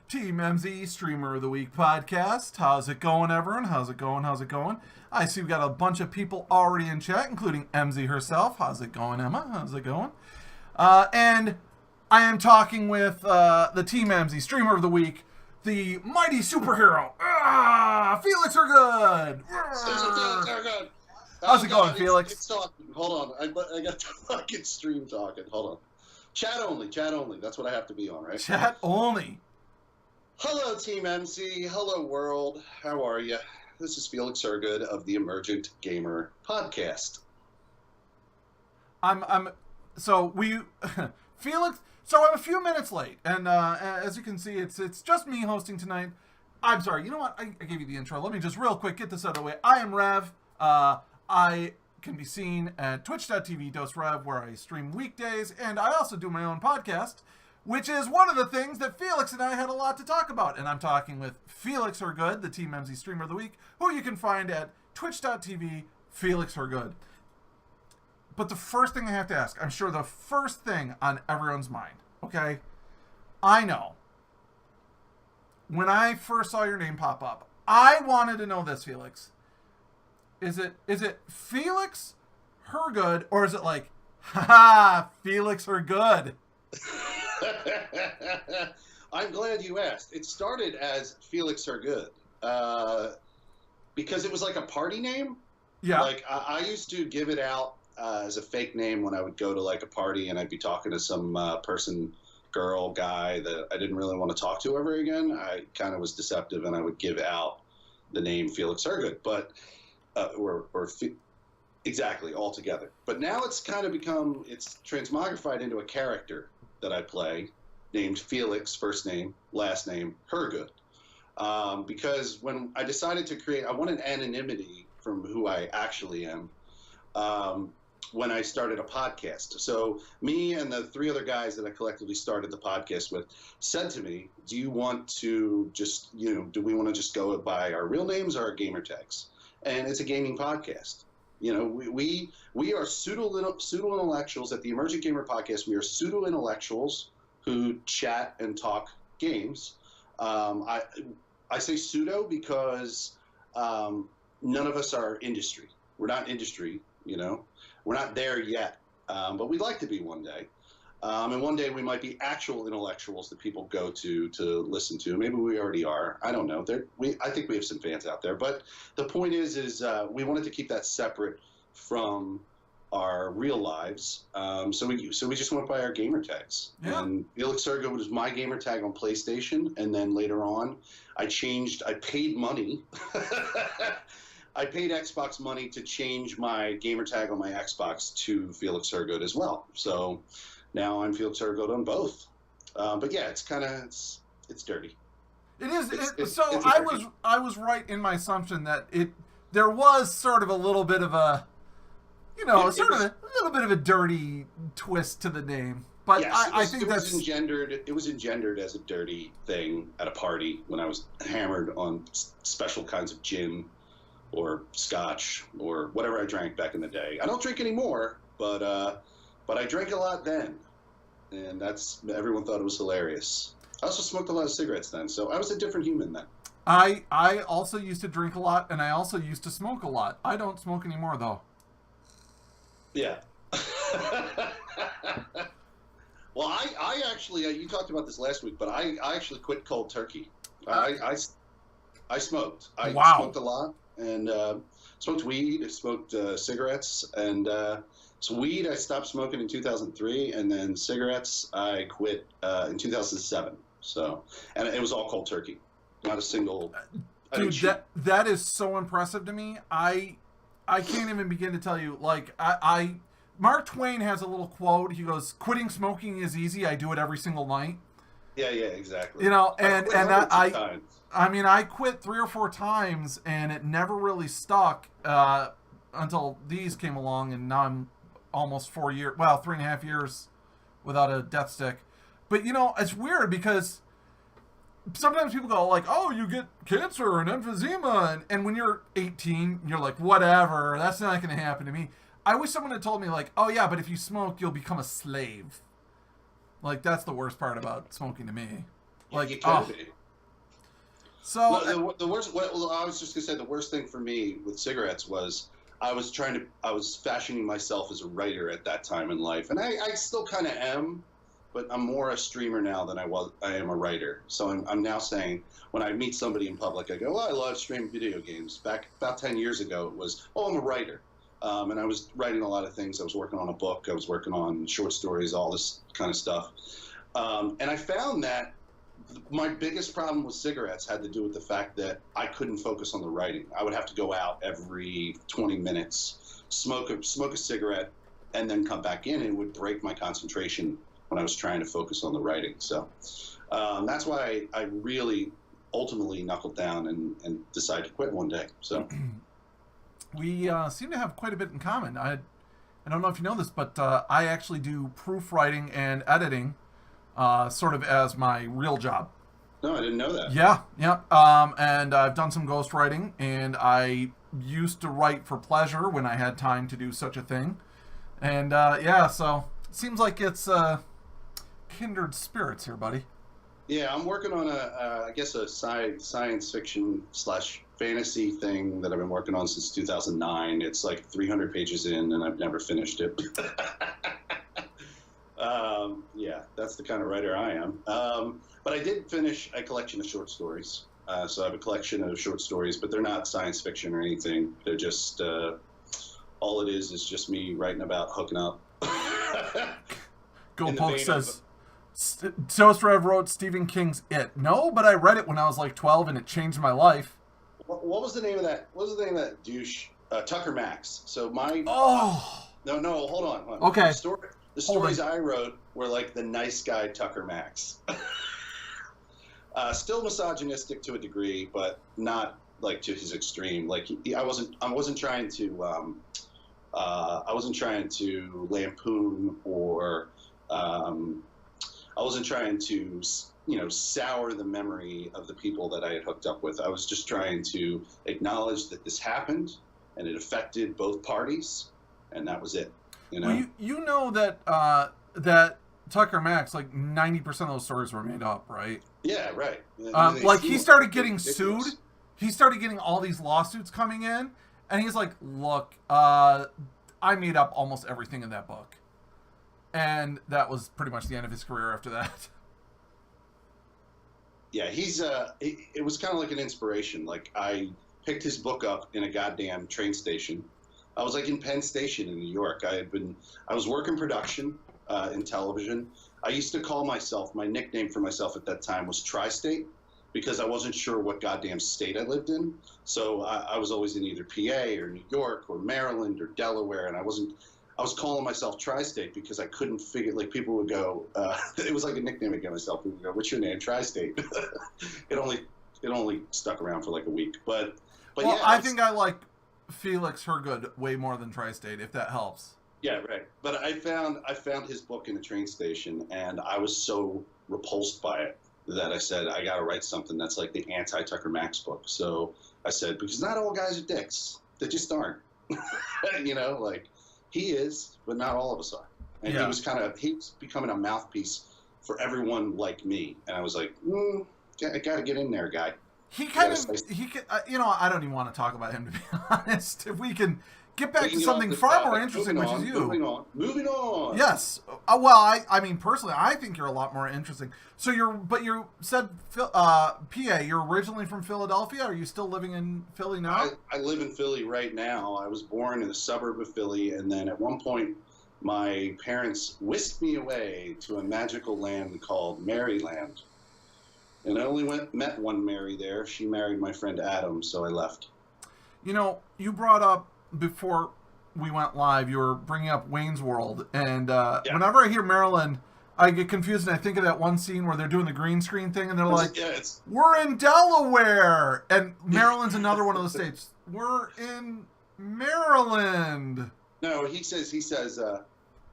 TeamEmmsie Streamer of the Week podcast. How's it going, everyone? How's it going? I see we've got a bunch of people already in chat, including Emmmmsie herself. How's it going, Emma? How's it going? And I am talking with the TeamEmmsie Streamer of the Week, the mighty superhero, Felix Hergood. How's it going, Felix? It's talking. Hold on. I got the fucking stream talking. Hold on. Chat only. That's what I have to be on, right? Chat only. Hello, TeamEmmsie. Hello, world. How are you? This is FelixHergood of the Emergent Gamer Podcast. Felix. So I'm a few minutes late, and as you can see, it's just me hosting tonight. I'm sorry. You know what? I gave you the intro. Let me just real quick get this out of the way. I am Rhev. I can be seen at twitch.tv/Rev, where I stream weekdays, and I also do my own podcast, which is one of the things that Felix and I had a lot to talk about. And I'm talking with FelixHergood, the TeamEmmsie Streamer of the Week, who you can find at twitch.tv/FelixHergood. But the first thing I have to ask, I'm sure the first thing on everyone's mind, okay? I know. When I first saw your name pop up, I wanted to know this, Felix. Is it Felix Hergood, or is it like, haha, Felix Hergood? I'm glad you asked. It started as FelixHergood because it was like a party name. Yeah. Like I used to give it out as a fake name when I would go to like a party and I'd be talking to some girl, guy that I didn't really want to talk to ever again. I kind of was deceptive and I would give out the name FelixHergood, but exactly altogether. But now it's kind of become, it's transmogrified into a character that I play named Felix, first name, last name, Hergood. Because when I decided to create, I wanted anonymity from who I actually am when I started a podcast. So me and the three other guys that I collectively started the podcast with said to me, do you want to just, do we want to just go by our real names or our gamer tags? And it's a gaming podcast. We are pseudo-intellectuals at the Emergent Gamer Podcast. We are pseudo-intellectuals who chat and talk games. I say pseudo because none of us are industry. We're not industry, We're not there yet, but we'd like to be one day. And one day we might be actual intellectuals that people go to listen to. Maybe we already are. I don't know. I think we have some fans out there. But the point is we wanted to keep that separate from our real lives. So we just went by our gamer tags. Yeah. And FelixHergood was my gamer tag on PlayStation. And then later on, I paid money. I paid Xbox money to change my gamer tag on my Xbox to FelixHergood as well. So now I'm FelixHergood on both. But yeah, it's kind of, it's dirty. It is. It's I was right in my assumption that there was sort of a little bit of a, a little bit of a dirty twist to the name. But yes, I think it was engendered as a dirty thing at a party when I was hammered on special kinds of gin or scotch or whatever I drank back in the day. I don't drink anymore, but I drank a lot then, and everyone thought it was hilarious. I also smoked a lot of cigarettes then, so I was a different human then. I also used to drink a lot, and I also used to smoke a lot. I don't smoke anymore, though. Yeah. Well, I actually, you talked about this last week, but I actually quit cold turkey. I smoked. I smoked a lot, and smoked weed, I smoked cigarettes, and so weed I stopped smoking in 2003, and then cigarettes I quit in 2007. So, and it was all cold turkey, not a single. Dude, that is so impressive to me. I can't even begin to tell you. Like Mark Twain has a little quote. He goes, "Quitting smoking is easy. I do it every single night." Yeah, exactly. I quit 3 or 4 times, and it never really stuck until these came along, and now I'm almost 3.5 years without a death stick. But, it's weird because sometimes people go like, oh, you get cancer and emphysema, and when you're 18, you're like, whatever, that's not going to happen to me. I wish someone had told me like, oh yeah, but if you smoke, you'll become a slave. Like, that's the worst part about smoking to me. Like, So the worst. Well, I was just gonna say the worst thing for me with cigarettes was I was fashioning myself as a writer at that time in life, and I still kind of am, but I'm more a streamer now than I am a writer. So I'm now saying when I meet somebody in public, I go, well, I love streaming video games. Back about 10 years ago, it was, oh, I'm a writer. And I was writing a lot of things. I was working on a book. I was working on short stories, all this kind of stuff. And I found that my biggest problem with cigarettes had to do with the fact that I couldn't focus on the writing. I would have to go out every 20 minutes, smoke a cigarette, and then come back in, and it would break my concentration when I was trying to focus on the writing. So that's why I really ultimately knuckled down and decided to quit one day. So we seem to have quite a bit in common. I don't know if you know this, but I actually do proofwriting and editing sort of as my real job. No, I didn't know that. Yeah. And I've done some ghostwriting, and I used to write for pleasure when I had time to do such a thing. And so it seems like it's kindred spirits here, buddy. Yeah, I'm working on I guess a science fiction / fantasy thing that I've been working on since 2009. It's like 300 pages in, and I've never finished it. Yeah, that's the kind of writer I am. But I did finish a collection of short stories. So I have a collection of short stories, but they're not science fiction or anything. They're just, all it is just me writing about hooking up. GoPoke says, SotW wrote Stephen King's It. No, but I read it when I was like 12, and it changed my life. What was the name of that? What was the name of that douche? Tucker Max. So my... Oh! No, hold on. Okay. The stories I wrote were like the nice guy Tucker Max. Still misogynistic to a degree, but not like to his extreme. Like I wasn't trying to lampoon or I wasn't trying to sour the memory of the people that I had hooked up with. I was just trying to acknowledge that this happened and it affected both parties, and that was it. Well, you know that that Tucker Max, like 90% of those stories were made up, right? Yeah, right. Like he started getting sued. He started getting all these lawsuits coming in, and he's like, "Look, I made up almost everything in that book," and that was pretty much the end of his career after that. Yeah, it was kind of like an inspiration. Like I picked his book up in a goddamn train station. I was like in Penn Station in New York. I was working production in television. I used to call myself, my nickname for myself at that time was Tri-State, because I wasn't sure what goddamn state I lived in. So I was always in either PA or New York or Maryland or Delaware, and I was calling myself Tri-State because I couldn't figure, like people would go, it was like a nickname I gave myself. People would go, what's your name? Tri-State. It only stuck around for like a week. But well, yeah. I think I like FelixHergood way more than Tri-State, if that helps. Yeah, right. But I found his book in a train station, and I was so repulsed by it that I said, I got to write something that's like the anti-Tucker Max book. So I said, because not all guys are dicks. They just aren't. Like he is, but not all of us are. And yeah. he was becoming a mouthpiece for everyone like me. And I was like, I got to get in there, guy. I don't even want to talk about him, to be honest. If we can get back to something far more interesting, which is you. Moving on. Yes. Well, I mean, personally, I think you're a lot more interesting. So you said PA. You're originally from Philadelphia. Are you still living in Philly now? I live in Philly right now. I was born in a suburb of Philly, and then at one point, my parents whisked me away to a magical land called Maryland. And I only met one Mary there. She married my friend Adam, so I left. You brought up, before we went live, you were bringing up Wayne's World. And whenever I hear Maryland, I get confused, and I think of that one scene where they're doing the green screen thing, and they're like, we're in Delaware! And Maryland's another one of the states. We're in Maryland! No, he says,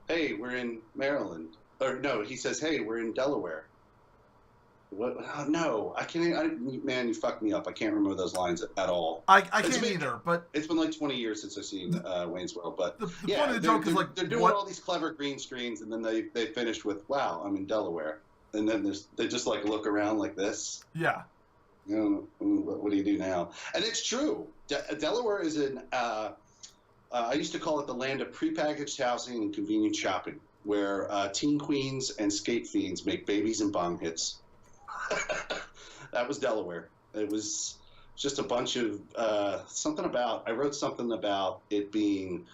hey, we're in Maryland. Or no, he says, hey, we're in Delaware. What? Oh, no, I can't. Man, you fucked me up. I can't remember those lines at all. I can't either. But it's been like 20 years since I've seen Wayne's World. But the point of the joke is like they're doing all these clever green screens, and then they finished with, "Wow, I'm in Delaware," and then they just like look around like this. Yeah. You know, what do you do now? And it's true. Delaware is I used to call it the land of prepackaged housing and convenient shopping, where teen queens and skate fiends make babies and bong hits. That was Delaware. It was just a bunch of I wrote something about it being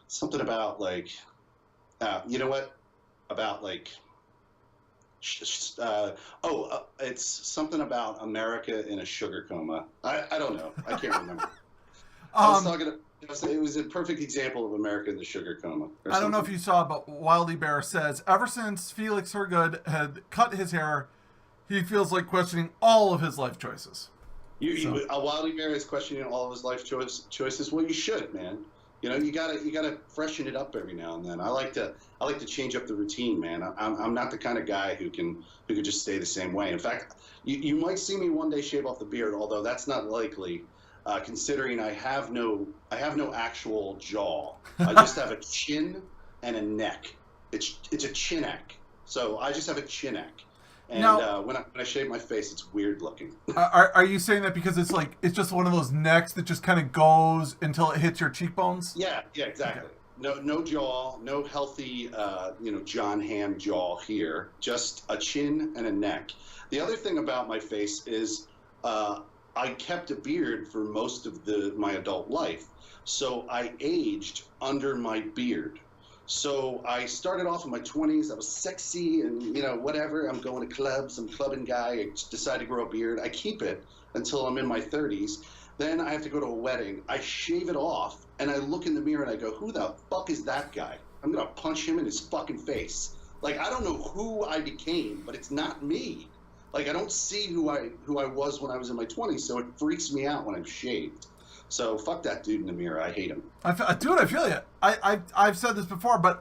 something about like, you know what? About like, it's something about America in a sugar coma. I don't know. I can't remember. I was talking. It was a perfect example of America in the sugar coma. I don't know if you saw, but Wildy Bear says, ever since Felix Hergood had cut his hair, he feels like questioning all of his life choices. Wildy Bear is questioning all of his life choices. Well, you should, man. You know, you gotta freshen it up every now and then. I like to change up the routine, man. I'm not the kind of guy who can just stay the same way. In fact, you might see me one day shave off the beard, although that's not likely. Considering I have no actual jaw. I just have a chin and a neck. It's a chin-neck. So I just have a chin-neck. And now, when I shave my face, it's weird looking. Are you saying that because it's just one of those necks that just kind of goes until it hits your cheekbones? Yeah, exactly. Okay. No jaw, no healthy, John Hamm jaw here. Just a chin and a neck. The other thing about my face is I kept a beard for most of my adult life, so I aged under my beard. So I started off in my 20s. I was sexy and, whatever. I'm going to clubs. I'm a clubbing guy. I decided to grow a beard. I keep it until I'm in my 30s. Then I have to go to a wedding. I shave it off, and I look in the mirror, and I go, who the fuck is that guy? I'm going to punch him in his fucking face. Like, I don't know who I became, but it's not me. Like, I don't see who I was when I was in my 20s, so it freaks me out when I'm shaved. So fuck that dude in the mirror. I hate him. Dude, I feel you. I've said this before, but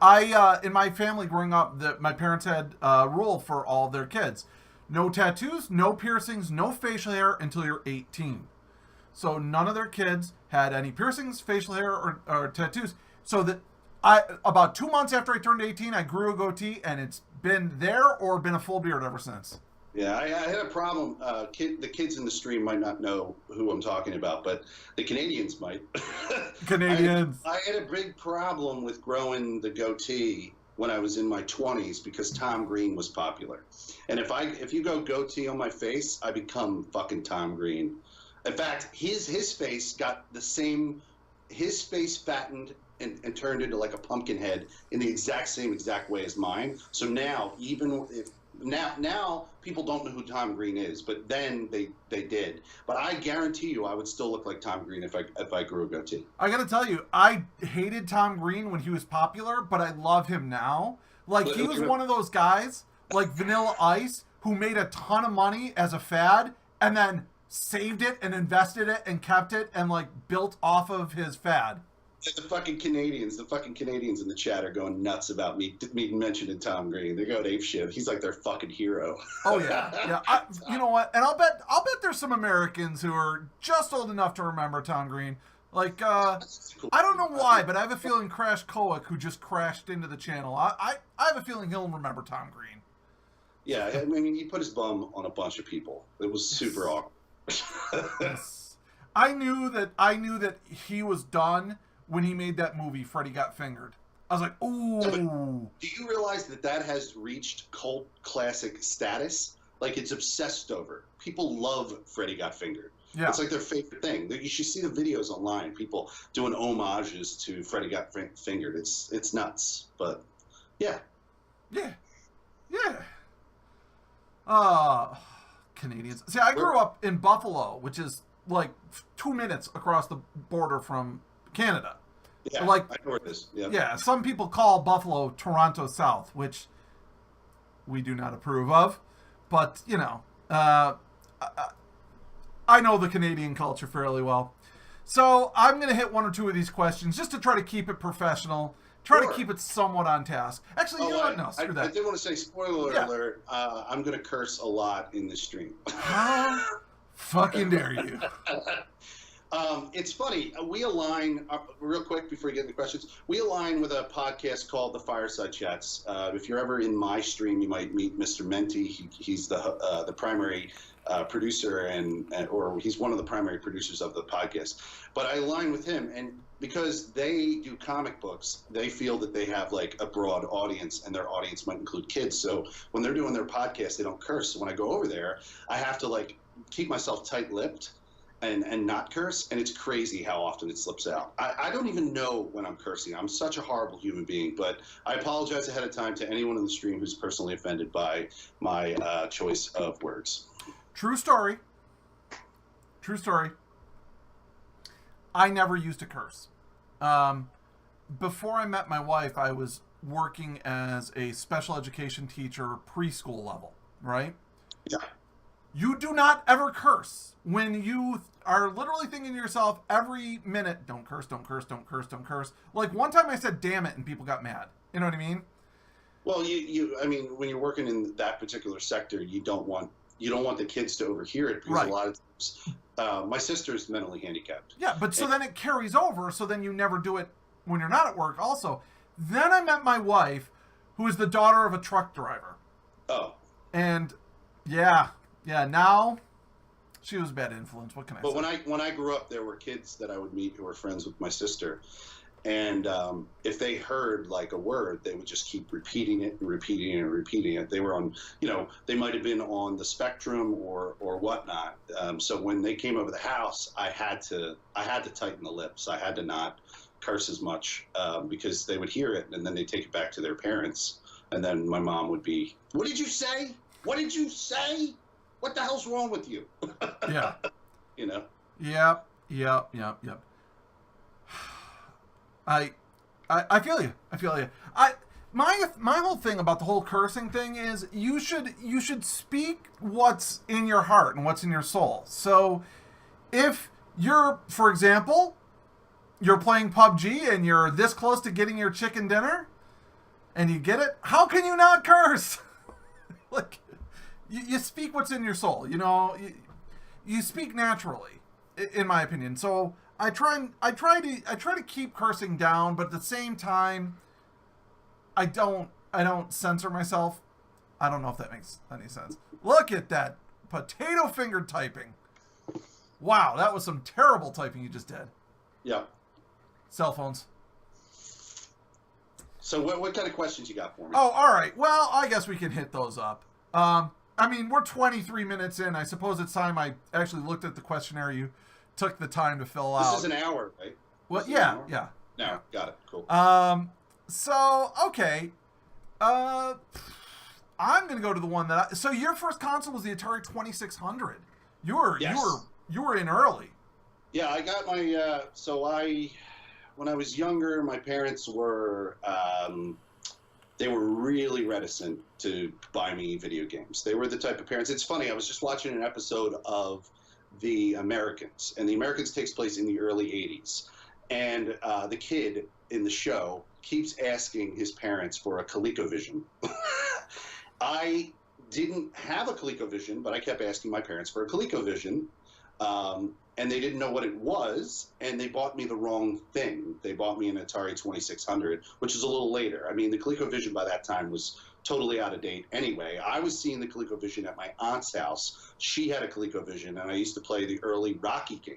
in my family growing up, my parents had a rule for all of their kids. No tattoos, no piercings, no facial hair until you're 18. So none of their kids had any piercings, facial hair, or tattoos. So that about 2 months after I turned 18, I grew a goatee, and it's been there or been a full beard ever since. Yeah, I had a problem. The kids in the stream might not know who I'm talking about, but the Canadians might. Canadians. I had a big problem with growing the goatee when I was in my 20s because Tom Green was popular. And if you go goatee on my face, I become fucking Tom Green. In fact, his face got his face fattened and turned into like a pumpkin head in the exact way as mine. So now, now people don't know who Tom Green is, but then they did. But I guarantee you, I would still look like Tom Green if I grew a goatee. I gotta tell you, I hated Tom Green when he was popular, but I love him now. Like, he was one of those guys, like Vanilla Ice, who made a ton of money as a fad, and then saved it and invested it and kept it and like built off of his fad. The fucking Canadians in the chat are going nuts about me mentioning Tom Green. They're going apeshit. He's like their fucking hero. Oh yeah. You know what? And I'll bet there's some Americans who are just old enough to remember Tom Green. Like, I don't know why, but I have a feeling Crash Koic, who just crashed into the channel, I have a feeling he'll remember Tom Green. Yeah, I mean, he put his bum on a bunch of people. It was super awkward. Yes. I knew that he was done when he made that movie, Freddy Got Fingered. I was like, ooh. Yeah, do you realize that has reached cult classic status? Like, it's obsessed over. People love Freddy Got Fingered. Yeah. It's like their favorite thing. You should see the videos online. People doing homages to Freddy Got Fingered. It's nuts. But, yeah. Yeah. Canadians. See, I grew up in Buffalo, which is like 2 minutes across the border from Canada. Yeah, like, I know where it is. Yeah. Yeah, some people call Buffalo Toronto South, which we do not approve of. But, I know the Canadian culture fairly well. So I'm going to hit one or two of these questions just to try to keep it professional. Try to keep it somewhat on task. Actually, you know what? No, screw that. I did want to say, spoiler alert, I'm going to curse a lot in this stream. How fucking dare you? It's funny. We align, real quick before we get into questions, we align with a podcast called The Fireside Chats. If you're ever in my stream, you might meet Mr. Menti. He's the primary producer or he's one of the primary producers of the podcast. But I align with him, and because they do comic books, they feel that they have like a broad audience, and their audience might include kids. So when they're doing their podcast, they don't curse. So when I go over there, I have to like keep myself tight-lipped and not curse, and it's crazy how often it slips out. I don't even know when I'm cursing. I'm such a horrible human being, but I apologize ahead of time to anyone in the stream who's personally offended by my choice of words. True story. True story. I never used to curse. Before I met my wife, I was working as a special education teacher, preschool level, right? Yeah. You do not ever curse when you are literally thinking to yourself every minute, don't curse, don't curse, don't curse, don't curse. Like one time I said, damn it, and people got mad. You know what I mean? Well, I mean, when you're working in that particular sector, you don't want the kids to overhear it, because right. A lot of times, my sister's mentally handicapped. Yeah, but so then it carries over, so then you never do it when you're not at work also. Then I met my wife, who is the daughter of a truck driver. Oh. And yeah, now she was a bad influence. What can I say? But when I grew up, there were kids that I would meet who were friends with my sister. And if they heard like a word, they would just keep repeating it and repeating it and repeating it. They were on, they might have been on the spectrum or whatnot. So when they came over the house, I had to tighten the lips. I had to not curse as much because they would hear it, and then they take it back to their parents. And then my mom would be, "What did you say? What did you say? What the hell's wrong with you?" Yeah. Yep. I feel you. My whole thing about the whole cursing thing is you should speak what's in your heart and what's in your soul. So if you're, for example, you're playing PUBG and you're this close to getting your chicken dinner and you get it, how can you not curse? Like, you speak what's in your soul, you speak naturally, in my opinion. So I try to keep cursing down, but at the same time, I don't censor myself. I don't know if that makes any sense. Look at that potato finger typing. Wow, that was some terrible typing you just did. Yeah. Cell phones. So what kind of questions you got for me? Oh, all right. Well, I guess we can hit those up. I mean, we're 23 minutes in. I suppose it's time I actually looked at the questionnaire you took the time to fill out. This is an hour, right? Well, yeah. No, got it. Cool. So, okay. I'm going to go to the one that so your first console was the Atari 2600. You were in early. Yeah, I got my when I was younger, my parents were they were really reticent to buy me video games. They were the type of parents. It's funny, I was just watching an episode of The Americans, and The Americans takes place in the early 80s. And the kid in the show keeps asking his parents for a ColecoVision. I didn't have a ColecoVision, but I kept asking my parents for a ColecoVision. And they didn't know what it was, and they bought me the wrong thing. They bought me an Atari 2600, which is a little later. I mean, the ColecoVision by that time was totally out of date anyway. I was seeing the ColecoVision at my aunt's house. She had a ColecoVision, and I used to play the early Rocky game.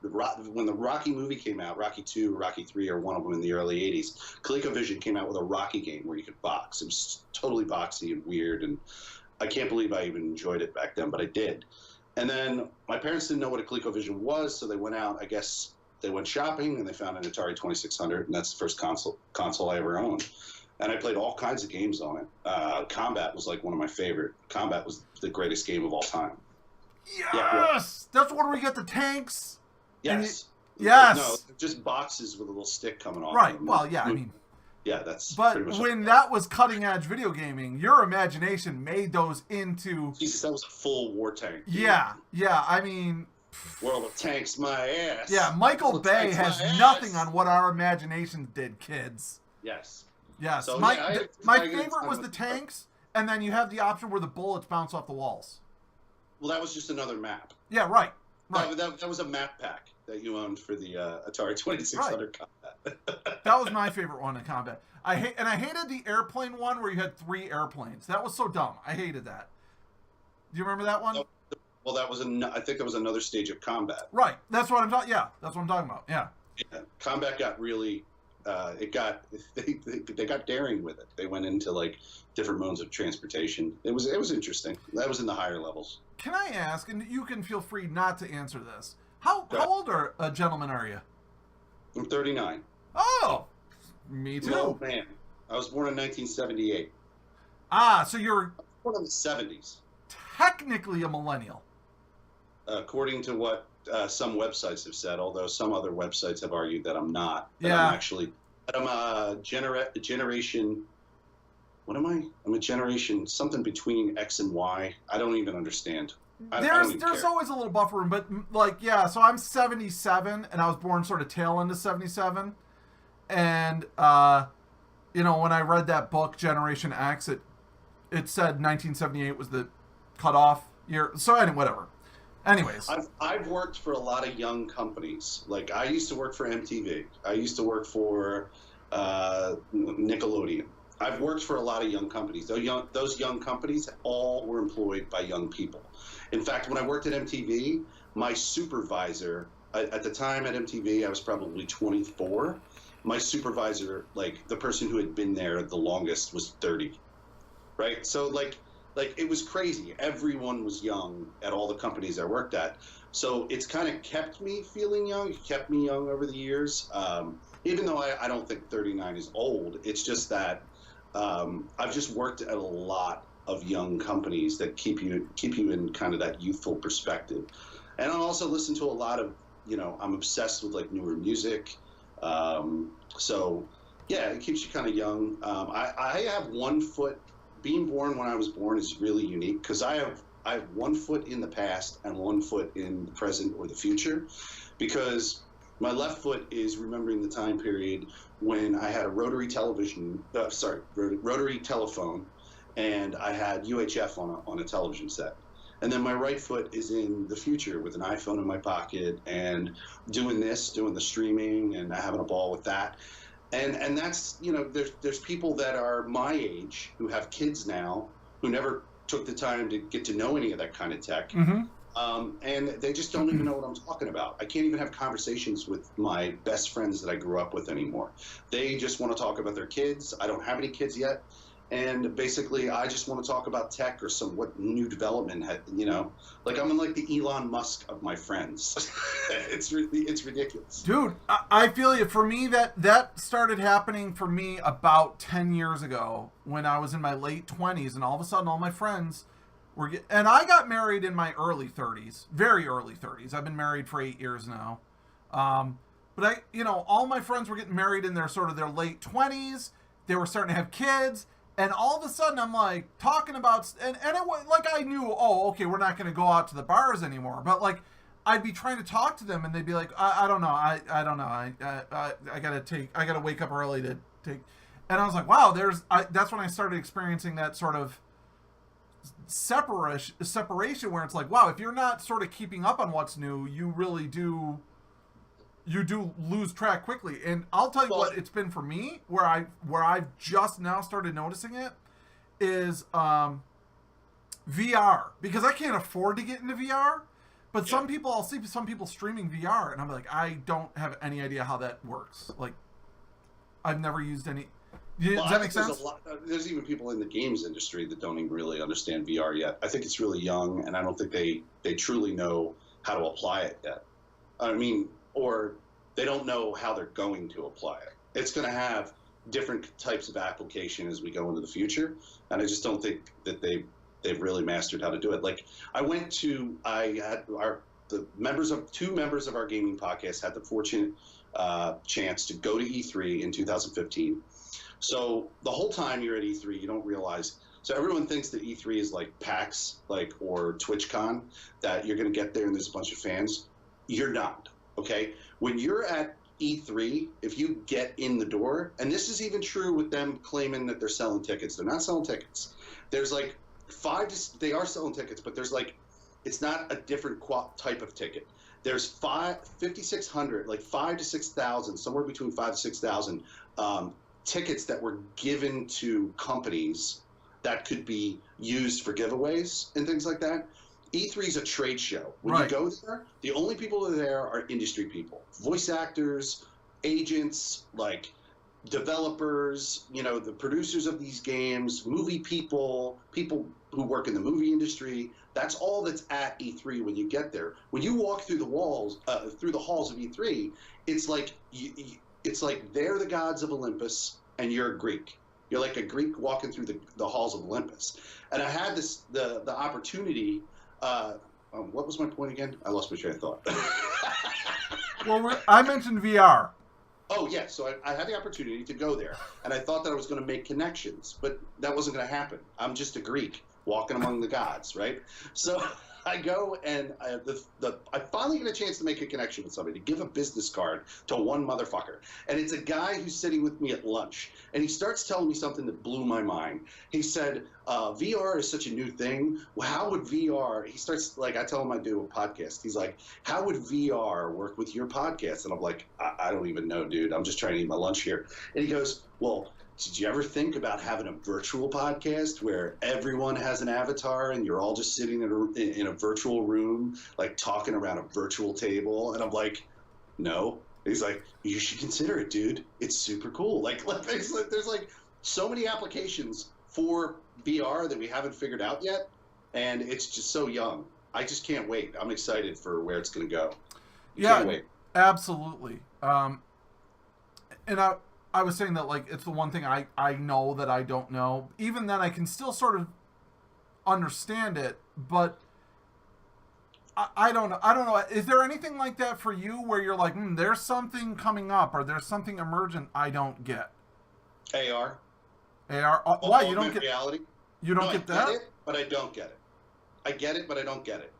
When the Rocky movie came out, Rocky 2 or Rocky 3 or one of them in the early 80s, ColecoVision came out with a Rocky game where you could box. It was totally boxy and weird, and I can't believe I even enjoyed it back then, but I did. And then my parents didn't know what a ColecoVision was, so they went out, I guess they went shopping, and they found an Atari 2600, and that's the first console I ever owned. And I played all kinds of games on it. Combat was like one of my favorite. Combat was the greatest game of all time. Yes! Yeah. That's where we get the tanks. Yes. Yes. No, just boxes with a little stick coming off. Right. Well, yeah, I mean. Yeah, that's. But when that was cutting edge video gaming, your imagination made those into. Jesus, that was a full war tank. Yeah. I mean. World of Tanks, my ass. Yeah, Michael Bay has nothing on what our imaginations did, kids. Yes. So, my favorite was the tanks, and then you have the option where the bullets bounce off the walls. Well, that was just another map. Yeah, right. That was a map pack that you owned for the Atari 2600 Combat. That was my favorite one in Combat. I hated the airplane one where you had 3 airplanes. That was so dumb. I hated that. Do you remember that one? Well, I think that was another stage of combat. Right. That's what I'm talking. Yeah, that's what I'm talking about. Yeah. Yeah. Combat got really. They got daring with it. They went into like different modes of transportation. It was interesting. That was in the higher levels. Can I ask, and you can feel free not to answer this. How old a gentleman are you? I'm 39. Oh, me too. Oh man, I was born in 1978. Ah, so you're Born in the 70s. Technically a millennial. According to what some websites have said, although some other websites have argued that I'm not. Yeah. I'm a generation. What am I? I'm a generation something between X and Y. I don't even understand. There's always a little buffer room, but like, yeah, so I'm 77 and I was born sort of tail end of 77. And, you know, when I read that book, Generation X, it said 1978 was the cutoff year. So anyway, whatever. Anyways. I've worked for a lot of young companies. Like I used to work for MTV. I used to work for Nickelodeon. I've worked for a lot of young companies. Those young companies all were employed by young people. In fact, when I worked at MTV, my supervisor, at the time at MTV, I was probably 24. My supervisor, like the person who had been there the longest, was 30. Right? So like it was crazy. Everyone was young at all the companies I worked at. So it's kind of kept me feeling young. It kept me young over the years. Even though I don't think 39 is old, it's just that I've just worked at a lot of young companies that keep you in kind of that youthful perspective. And I also listen to a lot of, you know, I'm obsessed with like newer music. So yeah, it keeps you kind of young. I have one foot. Being born when I was born is really unique because I have 1 foot in the past and 1 foot in the present or the future, because my left foot is remembering the time period when I had a rotary telephone, and I had UHF on a television set. And then my right foot is in the future with an iPhone in my pocket and doing the streaming and having a ball with that. And that's, you know, there's people that are my age who have kids now who never took the time to get to know any of that kind of tech. Mm-hmm. And they just don't even know what I'm talking about. I can't even have conversations with my best friends that I grew up with anymore. They just want to talk about their kids. I don't have any kids yet. And basically, I just want to talk about tech or what new development had, you know, like I'm like the Elon Musk of my friends. It's ridiculous. Dude, I feel you. For me, that started happening for me about 10 years ago when I was in my late 20s, and all of a sudden all my friends were and I got married in my early 30s, very early 30s. I've been married for 8 years now. But all my friends were getting married in their late 20s. They were starting to have kids. And all of a sudden, I'm like talking about, and it was like I knew, oh, okay, we're not going to go out to the bars anymore. But like, I'd be trying to talk to them, and they'd be like, I don't know, I don't know, I gotta wake up early to take. And I was like, wow, that's when I started experiencing that sort of separation where it's like, wow, if you're not sort of keeping up on what's new, you really do. You do lose track quickly. And I'll tell you what it's been for me, where I've just now started noticing it, is VR. Because I can't afford to get into VR. But I'll see some people streaming VR, and I'm like, I don't have any idea how that works. Like, I've never used any. Does that make sense? There's even people in the games industry that don't even really understand VR yet. I think it's really young, and I don't think they truly know how to apply it yet. I mean, or they don't know how they're going to apply it. It's going to have different types of application as we go into the future, and I just don't think that they've really mastered how to do it. Like two members of our gaming podcast had the fortunate chance to go to E3 in 2015. So the whole time you're at E3, you don't realize. So everyone thinks that E3 is like PAX, or TwitchCon, that you're going to get there and there's a bunch of fans. You're not. Okay, when you're at E3, if you get in the door, and this is even true with them claiming that they're selling tickets, they're not selling tickets. There's like they are selling tickets, but there's like, it's not a different type of ticket. There's 5,600, like 5,000 to 6,000, somewhere between 5,000 to 6,000 tickets that were given to companies that could be used for giveaways and things like that. E3 is a trade show. When Right. you go there, the only people that are there are industry people, voice actors, agents, like developers, you know, the producers of these games, movie people, people who work in the movie industry. That's all that's at E3 when you get there. When you walk through the walls, through the halls of E3, it's like it's like they're the gods of Olympus and you're a Greek. You're like a Greek walking through the halls of Olympus. And I had the opportunity. What was my point again? I lost my train of thought. Well, I mentioned VR. Oh, yeah. So I had the opportunity to go there, and I thought that I was going to make connections, but that wasn't going to happen. I'm just a Greek walking among the gods, right? So I go, and I finally get a chance to make a connection with somebody, to give a business card to one motherfucker. And it's a guy who's sitting with me at lunch, and he starts telling me something that blew my mind. He said, VR is such a new thing. Well, how would VR, he starts, like, I tell him I do a podcast. He's like, how would VR work with your podcast? And I'm like, I don't even know, dude. I'm just trying to eat my lunch here. And he goes, well, did you ever think about having a virtual podcast where everyone has an avatar and you're all just sitting in a virtual room, like talking around a virtual table? And I'm like, no. He's like, you should consider it, dude. It's super cool. Like there's like so many applications for VR that we haven't figured out yet, and it's just so young. I just can't wait. I'm excited for where it's going to go. Yeah, can't wait. Absolutely. And I was saying that, like, it's the one thing I know that I don't know. Even then, I can still sort of understand it, but I don't know. I don't know. Is there anything like that for you where you're like, there's something coming up, or there's something emergent I don't get? AR. Why you don't get reality? You don't get that? I get it, but I don't get it. I get it, but I don't get it.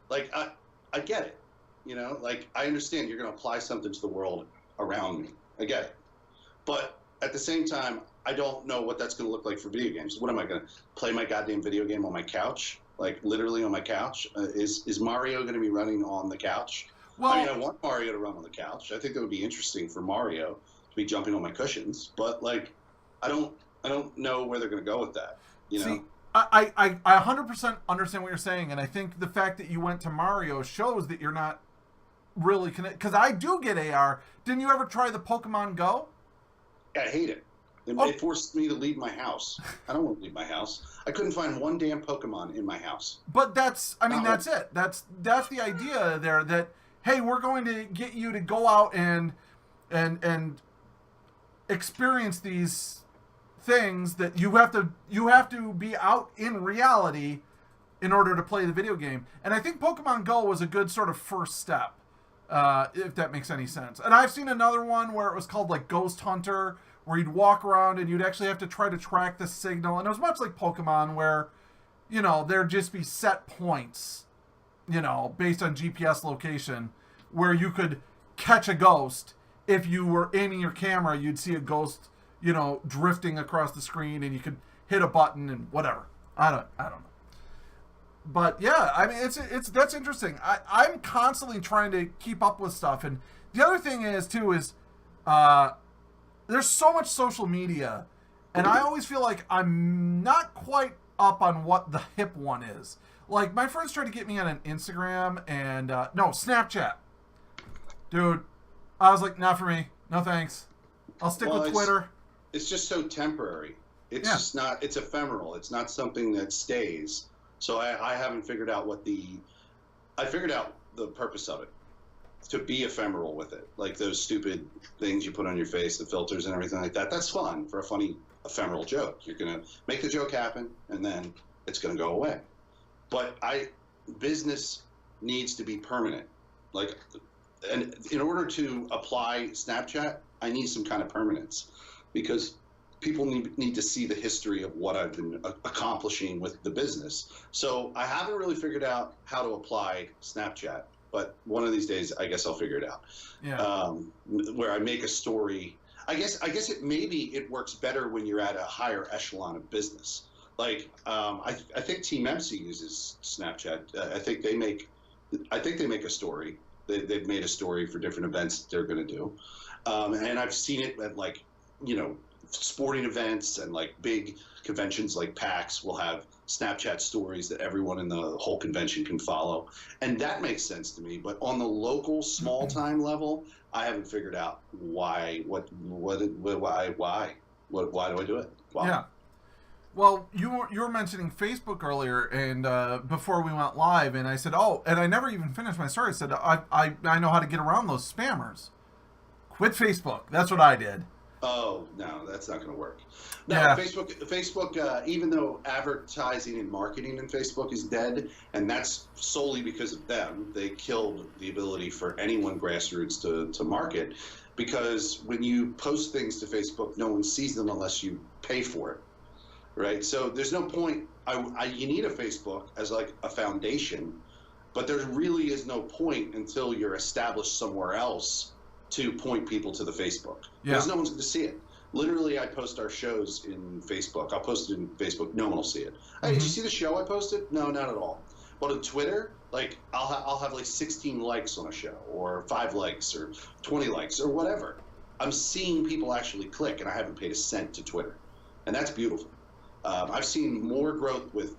Like I get it. You know, like I understand you're going to apply something to the world around me. I get it. But at the same time, I don't know what that's going to look like for video games. What am I going to play my goddamn video game on my couch? Like literally on my couch? Is Mario going to be running on the couch? Well, I mean, I want Mario to run on the couch. I think that would be interesting for Mario to be jumping on my cushions. But like, I don't know where they're going to go with that. You know? See, I 100% understand what you're saying, and I think the fact that you went to Mario shows that you're not really connected. Because I do get AR. Didn't you ever try the Pokemon Go? I hate it. It forced me to leave my house. I don't want to leave my house. I couldn't find one damn Pokemon in my house. But that's it. That's the idea there, that, hey, we're going to get you to go out and experience these things that you have to be out in reality in order to play the video game. And I think Pokemon Go was a good sort of first step. If that makes any sense. And I've seen another one where it was called like Ghost Hunter, where you'd walk around and you'd actually have to try to track the signal. And it was much like Pokemon, where, you know, there'd just be set points, you know, based on GPS location, where you could catch a ghost. If you were aiming your camera, you'd see a ghost, you know, drifting across the screen, and you could hit a button and whatever. I don't know. But yeah, I mean, it's that's interesting. I'm constantly trying to keep up with stuff, and the other thing is there's so much social media, and I always feel like I'm not quite up on what the hip one is. Like, my friends tried to get me on an Instagram and no, Snapchat, dude. I was like, not for me. No thanks. I'll stick with Twitter. It's just so temporary. It's just not. It's ephemeral. It's not something that stays. So I haven't figured out I figured out the purpose of it, to be ephemeral with it. Like those stupid things you put on your face, the filters and everything like that. That's fun for a funny ephemeral joke. You're going to make the joke happen, and then it's going to go away. But business needs to be permanent. Like, and in order to apply Snapchat, I need some kind of permanence, because people need to see the history of what I've been accomplishing with the business. So I haven't really figured out how to apply Snapchat, but one of these days, I guess I'll figure it out. Yeah. Where I make a story. I guess it works better when you're at a higher echelon of business. Like, I think TeamEmmsie uses Snapchat. I think they make a story. They've made a story for different events that they're going to do. And I've seen it at, like, you know, sporting events and like big conventions like PAX will have Snapchat stories that everyone in the whole convention can follow, and that makes sense to me. But on the local small time level, I haven't figured out why. Why do I do it? Why? Yeah. Well, you were mentioning Facebook earlier, and before we went live, and I said, oh, and I never even finished my story. I said, I know how to get around those spammers. Quit Facebook. That's what I did. Oh, no, that's not going to work. No, Yeah. Facebook, even though advertising and marketing in Facebook is dead, and that's solely because of them, they killed the ability for anyone grassroots to market, because when you post things to Facebook, no one sees them unless you pay for it. Right, so there's no point. You need a Facebook as like a foundation, but there really is no point until you're established somewhere else to point people to the Facebook. Yeah. Because no one's going to see it. Literally, I post our shows in Facebook. I'll post it in Facebook. No one will see it. Hey, did you see the show I posted? No, not at all. But on Twitter, like I'll have like 16 likes on a show, or 5 likes, or 20 likes, or whatever. I'm seeing people actually click, and I haven't paid a cent to Twitter, and that's beautiful. I've seen more growth with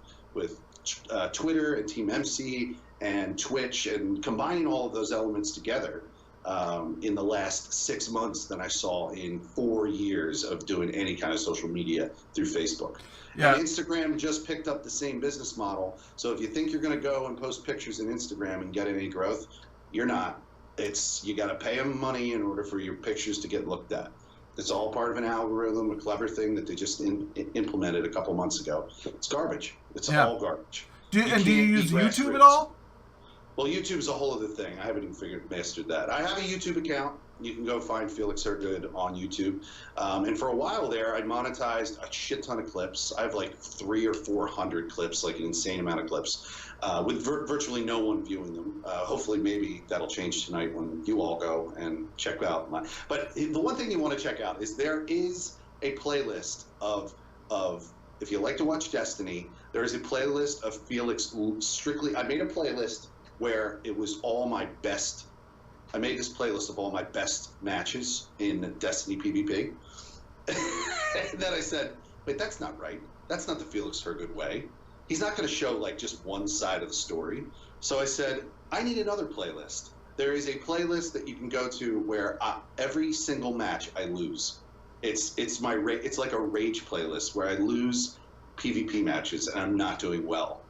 Twitter and TeamEmmsie and Twitch, and combining all of those elements together in the last 6 months than I saw in 4 years of doing any kind of social media through Facebook. Yeah. And Instagram just picked up the same business model. So if you think you're going to go and post pictures in Instagram and get any growth, you're not. You got to pay them money in order for your pictures to get looked at. It's all part of an algorithm, a clever thing that they just implemented a couple months ago. It's garbage. It's all garbage. Do you use YouTube grassroots at all? Well, YouTube is a whole other thing. I haven't even mastered that. I have a YouTube account. You can go find FelixHergood on YouTube. And for a while there, I monetized a shit ton of clips. I have like 300 or 400 clips, like an insane amount of clips, with virtually no one viewing them. Hopefully, maybe that'll change tonight when you all go and check out my. But the one thing you want to check out is there is a playlist of if you like to watch Destiny, there is a playlist of Felix strictly. I made a playlist where it was all my best. I made this playlist of all my best matches in Destiny PvP. And then I said, wait, that's not right. That's not the FelixHergood way. He's not going to show like just one side of the story. So I said, I need another playlist. There is a playlist that you can go to where every single match I lose. It's like a rage playlist where I lose PvP matches and I'm not doing well.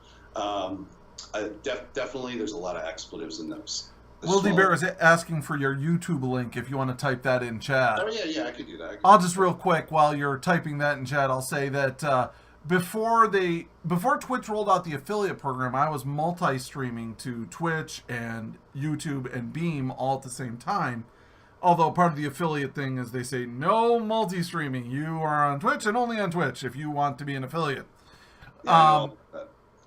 Definitely, there's a lot of expletives in those. Wildy Bear is asking for your YouTube link if you want to type that in chat. Oh, yeah, I could do that. I'll just real quick, while you're typing that in chat, I'll say that before Twitch rolled out the affiliate program, I was multi-streaming to Twitch and YouTube and Beam all at the same time. Although part of the affiliate thing is they say, no multi-streaming. You are on Twitch and only on Twitch if you want to be an affiliate. Yeah,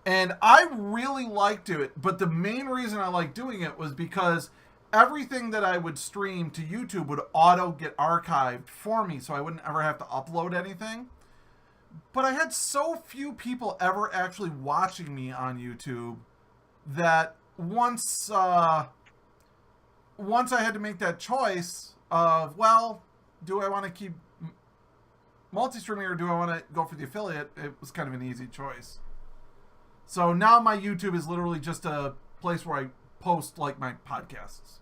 And I really liked it, but the main reason I liked doing it was because everything that I would stream to YouTube would auto get archived for me, so I wouldn't ever have to upload anything. But I had so few people ever actually watching me on YouTube that once I had to make that choice of, well, do I want to keep multi-streaming or do I want to go for the affiliate, it was kind of an easy choice. So now my YouTube is literally just a place where I post like my podcasts,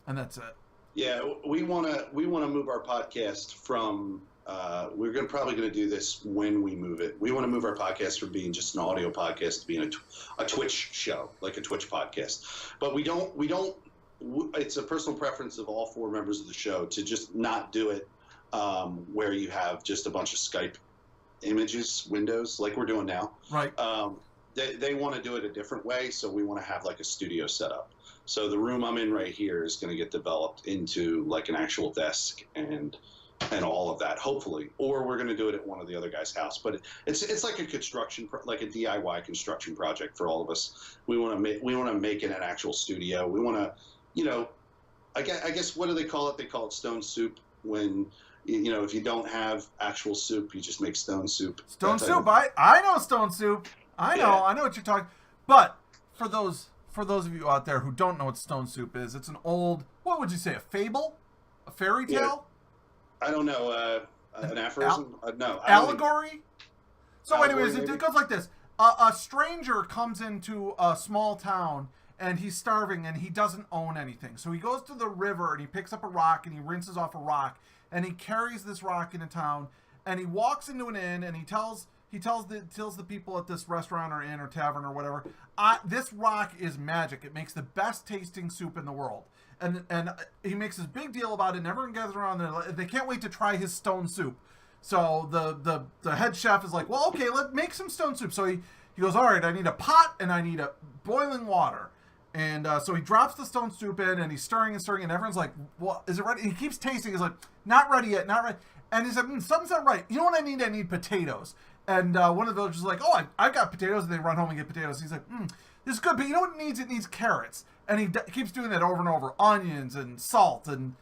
and that's it. Yeah, we want to move our podcast from. We're probably going to do this when we move it. We want to move our podcast from being just an audio podcast to being a Twitch show, like a Twitch podcast. But we don't. It's a personal preference of all 4 members of the show to just not do it where you have just a bunch of Skype images, windows, like we're doing now. Right. They want to do it a different way, so we want to have like a studio setup. So the room I'm in right here is going to get developed into like an actual desk and all of that, hopefully. Or we're going to do it at one of the other guys' house. But it's like a construction, like a DIY construction project for all of us. We want to make it an actual studio. We want to, I guess what do they call it? They call it stone soup when. If you don't have actual soup, you just make stone soup. Stone soup. I know stone soup. I know what you're talking. But for those of you out there who don't know what stone soup is, it's an old, what would you say, a fable, a fairy tale? Yeah. I don't know. An aphorism? No. Allegory? So Allegory, anyways, maybe? it goes like this. A stranger comes into a small town, and he's starving, and he doesn't own anything. So he goes to the river, and he picks up a rock, and he rinses off a rock, and he carries this rock into town, and he walks into an inn, and he tells the people at this restaurant or inn or tavern or whatever, this rock is magic. It makes the best tasting soup in the world. And he makes this big deal about it, and everyone gathers around there. They can't wait to try his stone soup. So the head chef is like, well, okay, let's make some stone soup. So he goes, all right, I need a pot and I need a boiling water. And so he drops the stone soup in, and he's stirring, and everyone's like, well, is it ready? And he keeps tasting. He's like, not ready yet, not ready. And he's like, something's not right. You know what I need? I need potatoes. And one of the villagers is like, oh, I've got potatoes. And they run home and get potatoes. He's like, this is good, but you know what it needs? It needs carrots. And he keeps doing that over and over. Onions and salt. And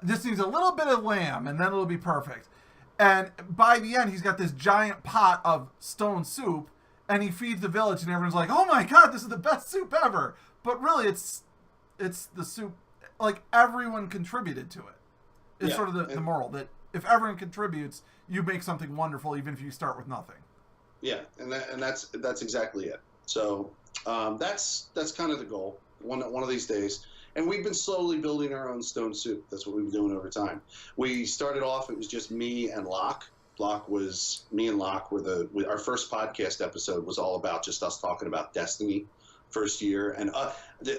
this needs a little bit of lamb, and then it'll be perfect. And by the end, he's got this giant pot of stone soup, and he feeds the village, and everyone's like, oh my God, this is the best soup ever. But really, it's the soup, like, everyone contributed to it. It's sort of the moral, that if everyone contributes, you make something wonderful, even if you start with nothing. Yeah, and that's exactly it. So that's kind of the goal, one of these days. And we've been slowly building our own stone soup. That's what we've been doing over time. We started off, it was just me and Locke. Me and Locke were our first podcast episode was all about just us talking about Destiny first year. And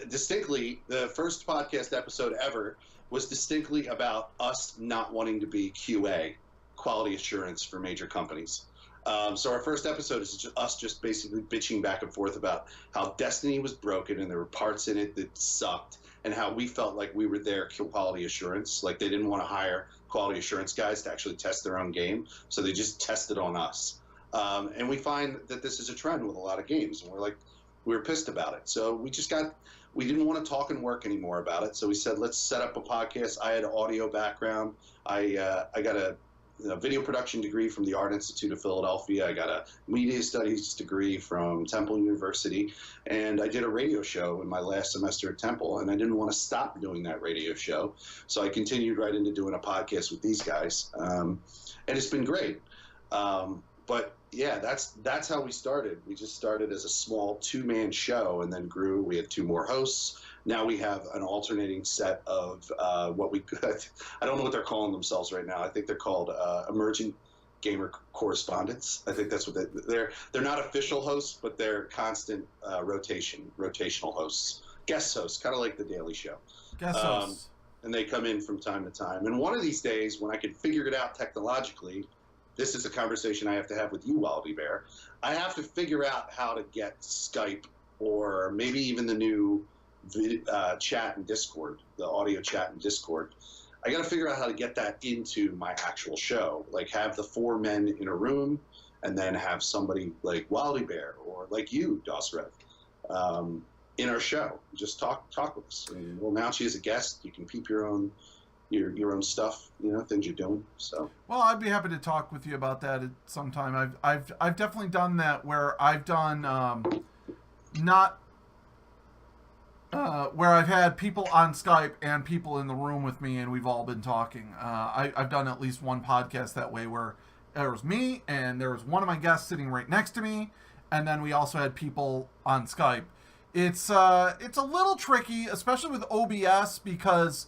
distinctly, the first podcast episode ever was distinctly about us not wanting to be QA, quality assurance for major companies. So our first episode is just us basically bitching back and forth about how Destiny was broken and there were parts in it that sucked, and how we felt like we were their quality assurance. Like they didn't want to hire quality assurance guys to actually test their own game, so they just tested on us. And we find that this is a trend with a lot of games, and we were pissed about it. So we didn't want to talk and work anymore about it. So we said, let's set up a podcast. I had an audio background. I got a video production degree from the Art Institute of Philadelphia. I got a media studies degree from Temple University, and I did a radio show in my last semester at Temple, and I didn't want to stop doing that radio show. So I continued right into doing a podcast with these guys, and it's been great. But yeah, that's how we started. We just started as a small two-man show and then grew. We had 2 more hosts. Now we have an alternating set of I don't know what they're calling themselves right now. I think they're called emergent gamer correspondents. I think that's what they're not official hosts, but they're constant rotational hosts, guest hosts, kind of like the Daily Show. Guest hosts. And they come in from time to time. And one of these days, when I can figure it out technologically, this is a conversation I have to have with you, Wildy Bear. I have to figure out how to get Skype or maybe even the new chat and Discord, the audio chat and Discord. I got to figure out how to get that into my actual show, like have the 4 men in a room and then have somebody like Wildy Bear or like you, Rev, in our show. Just talk with us. And we'll announce you as a guest. You can peep your own stuff, things you're doing. So well, I'd be happy to talk with you about that at some time. I've definitely done that where I've done where I've had people on Skype and people in the room with me, and we've all been talking. I've done at least one podcast that way where there was me and there was one of my guests sitting right next to me, and then we also had people on Skype. It's a little tricky, especially with OBS, because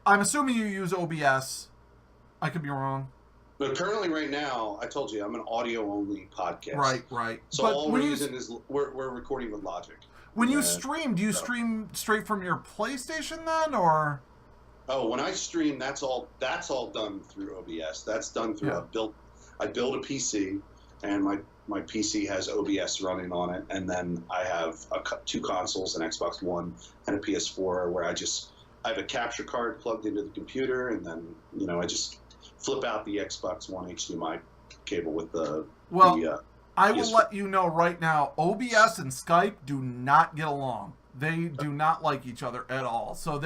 I'm assuming you use OBS. I could be wrong. But currently, right now, I told you I'm an audio-only podcast. Right. So but all we're using is we're recording with Logic. When you stream, do you stream straight from your PlayStation then, or? Oh, when I stream, that's all done through OBS. That's done through I build a PC, and my PC has OBS running on it, and then I have 2 consoles, an Xbox One and a PS4, where I have a capture card plugged into the computer, and then I just flip out the Xbox One HDMI cable with the I will let you know right now, OBS and Skype do not get along. They do not like each other at all. So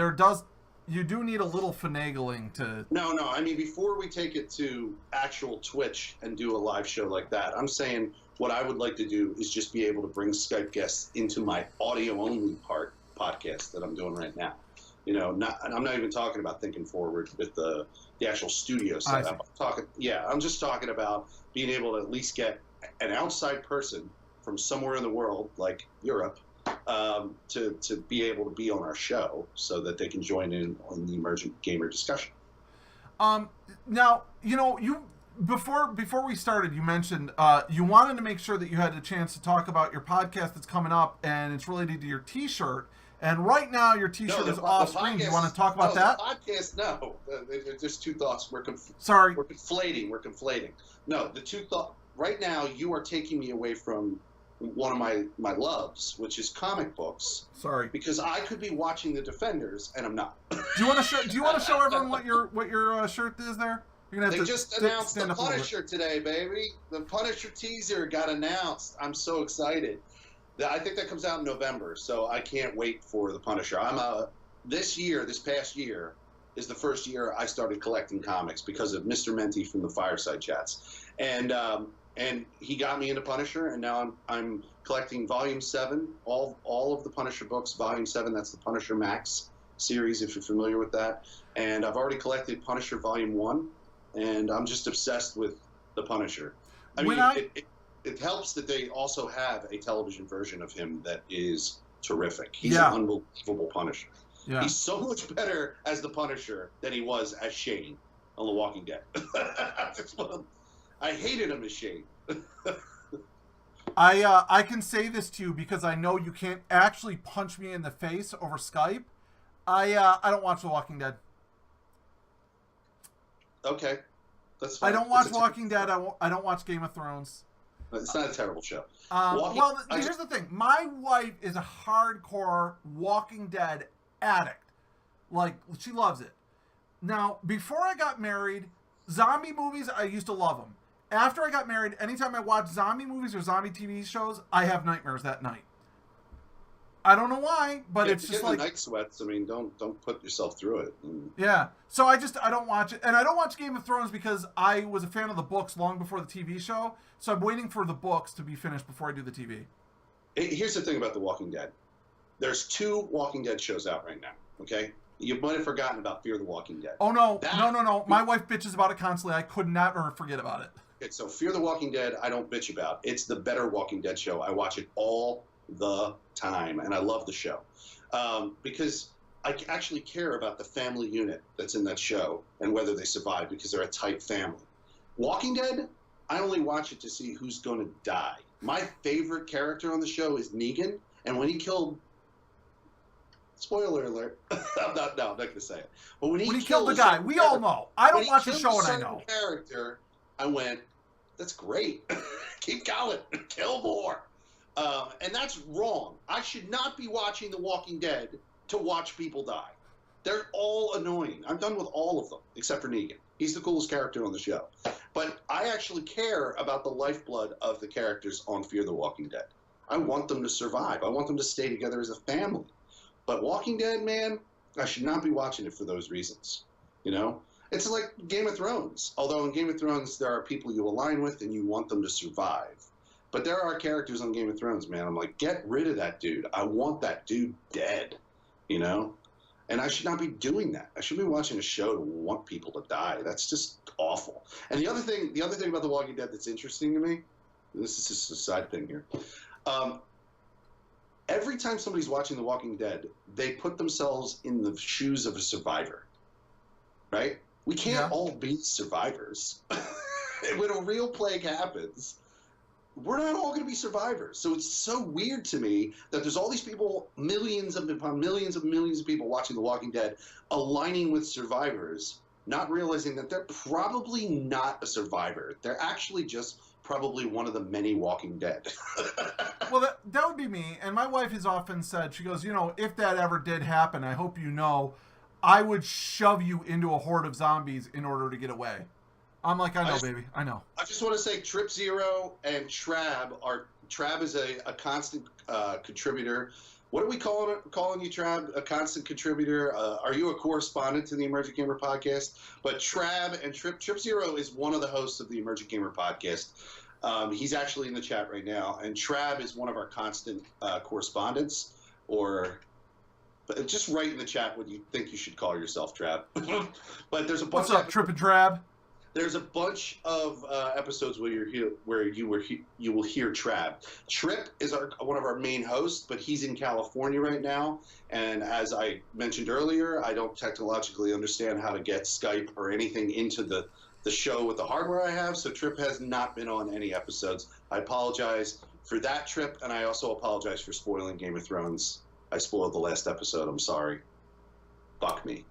you do need a little finagling to... No. I mean, before we take it to actual Twitch and do a live show like that, I'm saying what I would like to do is just be able to bring Skype guests into my audio-only podcast that I'm doing right now. You know, I'm not even talking about thinking forward with the actual studio setup. I'm just talking about being able to at least get an outside person from somewhere in the world, like Europe, to be able to be on our show so that they can join in on the emergent gamer discussion. Now, you know, before we started, you mentioned you wanted to make sure that you had a chance to talk about your podcast that's coming up, and it's related to your T-shirt. And right now, your T-shirt is off screen. Do you want to talk about that? The podcast, no. There's two thoughts. We're conflating. We're conflating. No, the two thoughts. Right now, you are taking me away from one of my loves, which is comic books. Sorry. Because I could be watching The Defenders, and I'm not. Do you want to show everyone what your shirt is there? They just announced the Punisher today, baby. The Punisher teaser got announced. I'm so excited. I think that comes out in November, so I can't wait for the Punisher. This past year, is the first year I started collecting comics because of Mr. Menti from the Fireside Chats, and he got me into Punisher, and now I'm collecting Volume 7, all of the Punisher books. Volume 7, that's the Punisher Max series, if you're familiar with that. And I've already collected Punisher Volume 1, and I'm just obsessed with the Punisher. It helps that they also have a television version of him that is terrific. He's an unbelievable Punisher. Yeah. He's so much better as the Punisher than he was as Shane on The Walking Dead. I hated him as Shane. I can say this to you because I know you can't actually punch me in the face over Skype. I don't watch The Walking Dead. Okay, that's fine. I don't watch Walking Dead. I don't watch Game of Thrones. It's not a terrible show. Here's the thing. My wife is a hardcore Walking Dead addict. Like, she loves it. Now, before I got married, zombie movies, I used to love them. After I got married, anytime I watch zombie movies or zombie TV shows, I have nightmares that night. I don't know why, but it's just like night sweats. I mean, don't put yourself through it. Yeah. So I don't watch it, and I don't watch Game of Thrones because I was a fan of the books long before the TV show. So I'm waiting for the books to be finished before I do the TV. Here's the thing about The Walking Dead. There's 2 Walking Dead shows out right now. Okay, you might have forgotten about Fear the Walking Dead. Oh no, no! My wife bitches about it constantly. I could never forget about it. Okay, so Fear the Walking Dead, I don't bitch about. It's the better Walking Dead show. I watch it all the time, and I love the show because I actually care about the family unit that's in that show and whether they survive because they're a tight family. Walking Dead, I only watch it to see who's going to die. My favorite character on the show is Negan, and when he killed, spoiler alert, I'm not going to say it, but when he killed the guy, we all know. I don't watch the show, and I know. Character, I went, that's great. Keep going, kill more. And that's wrong. I should not be watching The Walking Dead to watch people die. They're all annoying. I'm done with all of them, except for Negan. He's the coolest character on the show. But I actually care about the lifeblood of the characters on Fear the Walking Dead. I want them to survive. I want them to stay together as a family. But Walking Dead, man, I should not be watching it for those reasons. You know? It's like Game of Thrones. Although in Game of Thrones, there are people you align with and you want them to survive. But there are characters on Game of Thrones, man. I'm like, get rid of that dude. I want that dude dead, you know? And I should not be doing that. I should be watching a show to want people to die. That's just awful. And the other thing about The Walking Dead that's interesting to me, this is just a side thing here. Every time somebody's watching The Walking Dead, they put themselves in the shoes of a survivor, right? We can't all be survivors. When a real plague happens, we're not all going to be survivors. So it's so weird to me that there's all these people, millions upon millions of people watching The Walking Dead, aligning with survivors, not realizing that they're probably not a survivor. They're actually just probably one of the many Walking Dead. Well, that would be me. And my wife has often said, she goes, you know, if that ever did happen, I hope you know, I would shove you into a horde of zombies in order to get away. I'm like, I know, baby. I know. I just want to say Trip Zero and Trab is a constant contributor. What are we calling you, Trab? A constant contributor? Are you a correspondent to the Emergent Gamer Podcast? But Trab and Trip Zero is one of the hosts of the Emergent Gamer Podcast. He's actually in the chat right now. And Trab is one of our constant correspondents, or But just write in the chat what you think you should call yourself, Trap. But there's a bunch. What's up, Trip and Trab? There's a bunch of episodes where you will hear Trab. Trip is one of our main hosts, but he's in California right now. And as I mentioned earlier, I don't technologically understand how to get Skype or anything into the show with the hardware I have. So Trip has not been on any episodes. I apologize for that, Trip, and I also apologize for spoiling Game of Thrones. I spoiled the last episode. I'm sorry. Fuck me.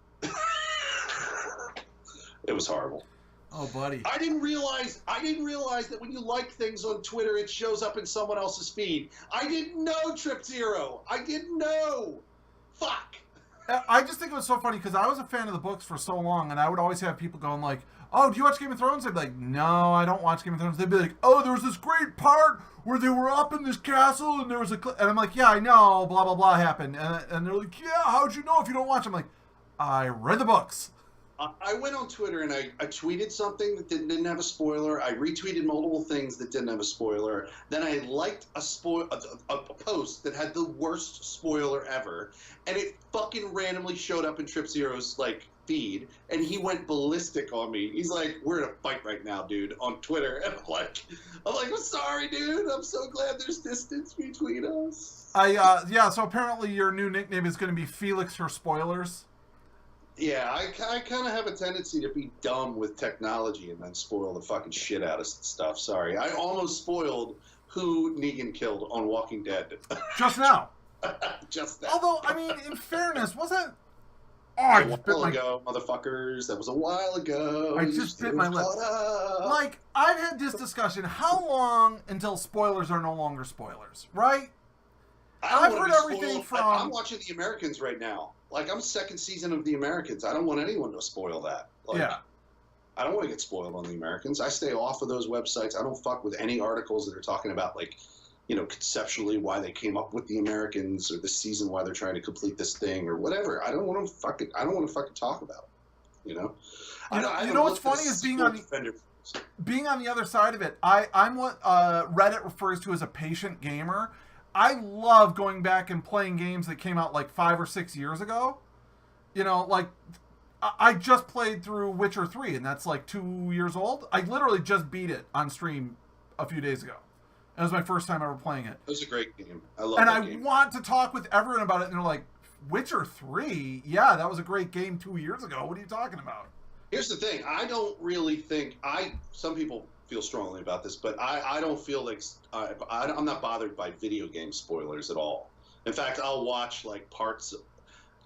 It was horrible. Oh, buddy. I didn't realize that when you like things on Twitter, it shows up in someone else's feed. I didn't know, Trip Zero. I didn't know. Fuck. I just think it was so funny because I was a fan of the books for so long, and I would always have people going like, "Oh, do you watch Game of Thrones?" I'd be like, "No, I don't watch Game of Thrones." They'd be like, "Oh, there was this great part where they were up in this castle and there was a..." And I'm like, "Yeah, I know, blah, blah, blah happened." And they're like, "Yeah, how'd you know if you don't watch?" I'm like, "I read the books." I went on Twitter and I tweeted something that didn't have a spoiler. I retweeted multiple things that didn't have a spoiler. Then I liked a post that had the worst spoiler ever, and it fucking randomly showed up in Trip Zero's feed, and he went ballistic on me. He's like, "We're in a fight right now, dude," on Twitter, and I'm like, "I'm sorry, dude. I'm so glad there's distance between us." So apparently your new nickname is going to be Felix Her Spoilers. Yeah, I kind of have a tendency to be dumb with technology and then spoil the fucking shit out of stuff. Sorry. I almost spoiled who Negan killed on Walking Dead. Just now. Just now. Although, I mean, in fairness, wasn't... Oh, a while ago, motherfuckers. That was a while ago. I just bit my lip. I've had this discussion. How long until spoilers are no longer spoilers, right? I've heard everything from... I'm watching The Americans right now. I'm second season of The Americans. I don't want anyone to spoil that. Yeah. I don't want to get spoiled on The Americans. I stay off of those websites. I don't fuck with any articles that are talking about, conceptually why they came up with The Americans or this season, why they're trying to complete this thing or whatever. I don't want to fucking talk about it, You know what's funny is being on the other side of it. I'm what Reddit refers to as a patient gamer. I love going back and playing games that came out 5 or 6 years ago. I just played through Witcher 3, and that's 2 years old. I literally just beat it on stream a few days ago. It was my first time ever playing it. It was a great game. I love that game. And I want to talk with everyone about it, and they're like, Witcher 3? Yeah, that was a great game 2 years ago. What are you talking about? Here's the thing. I don't really think... Some people feel strongly about this, but I don't feel like... I'm not bothered by video game spoilers at all. In fact, I'll watch parts...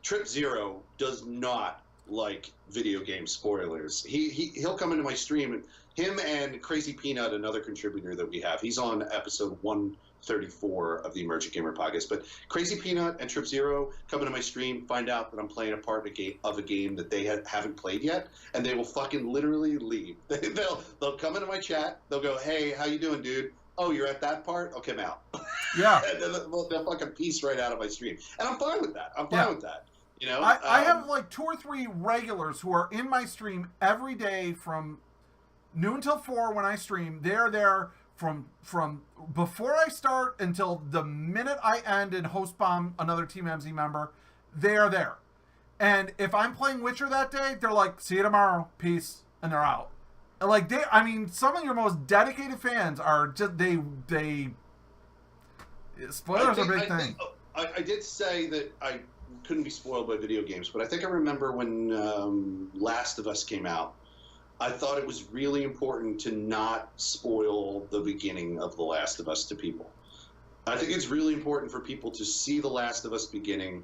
Trip Zero does not like video game spoilers. He'll come into my stream, and him and Crazy Peanut, another contributor that we have, he's on episode 134 of the Emergent Gamer Podcast. But Crazy Peanut and Trip Zero come into my stream, find out that I'm playing a part of a game that they haven't played yet, and they will fucking literally leave. They'll come into my chat. They'll go, "Hey, how you doing, dude? Oh, you're at that part? Okay, I'm out." Yeah. And they'll fucking piece right out of my stream, and I'm fine with that. I'm fine with that. I have 2 or 3 regulars who are in my stream every day from noon till 4 when I stream. They're there from before I start until the minute I end and host bomb another TeamEmmsie member. They are there. And if I'm playing Witcher that day, they're like, "See you tomorrow, peace," and they're out. And some of your most dedicated fans are just spoilers are a big thing. I did say that I couldn't be spoiled by video games, but I think I remember when Last of Us came out, I thought it was really important to not spoil the beginning of The Last of Us to people. I think it's really important for people to see The Last of Us beginning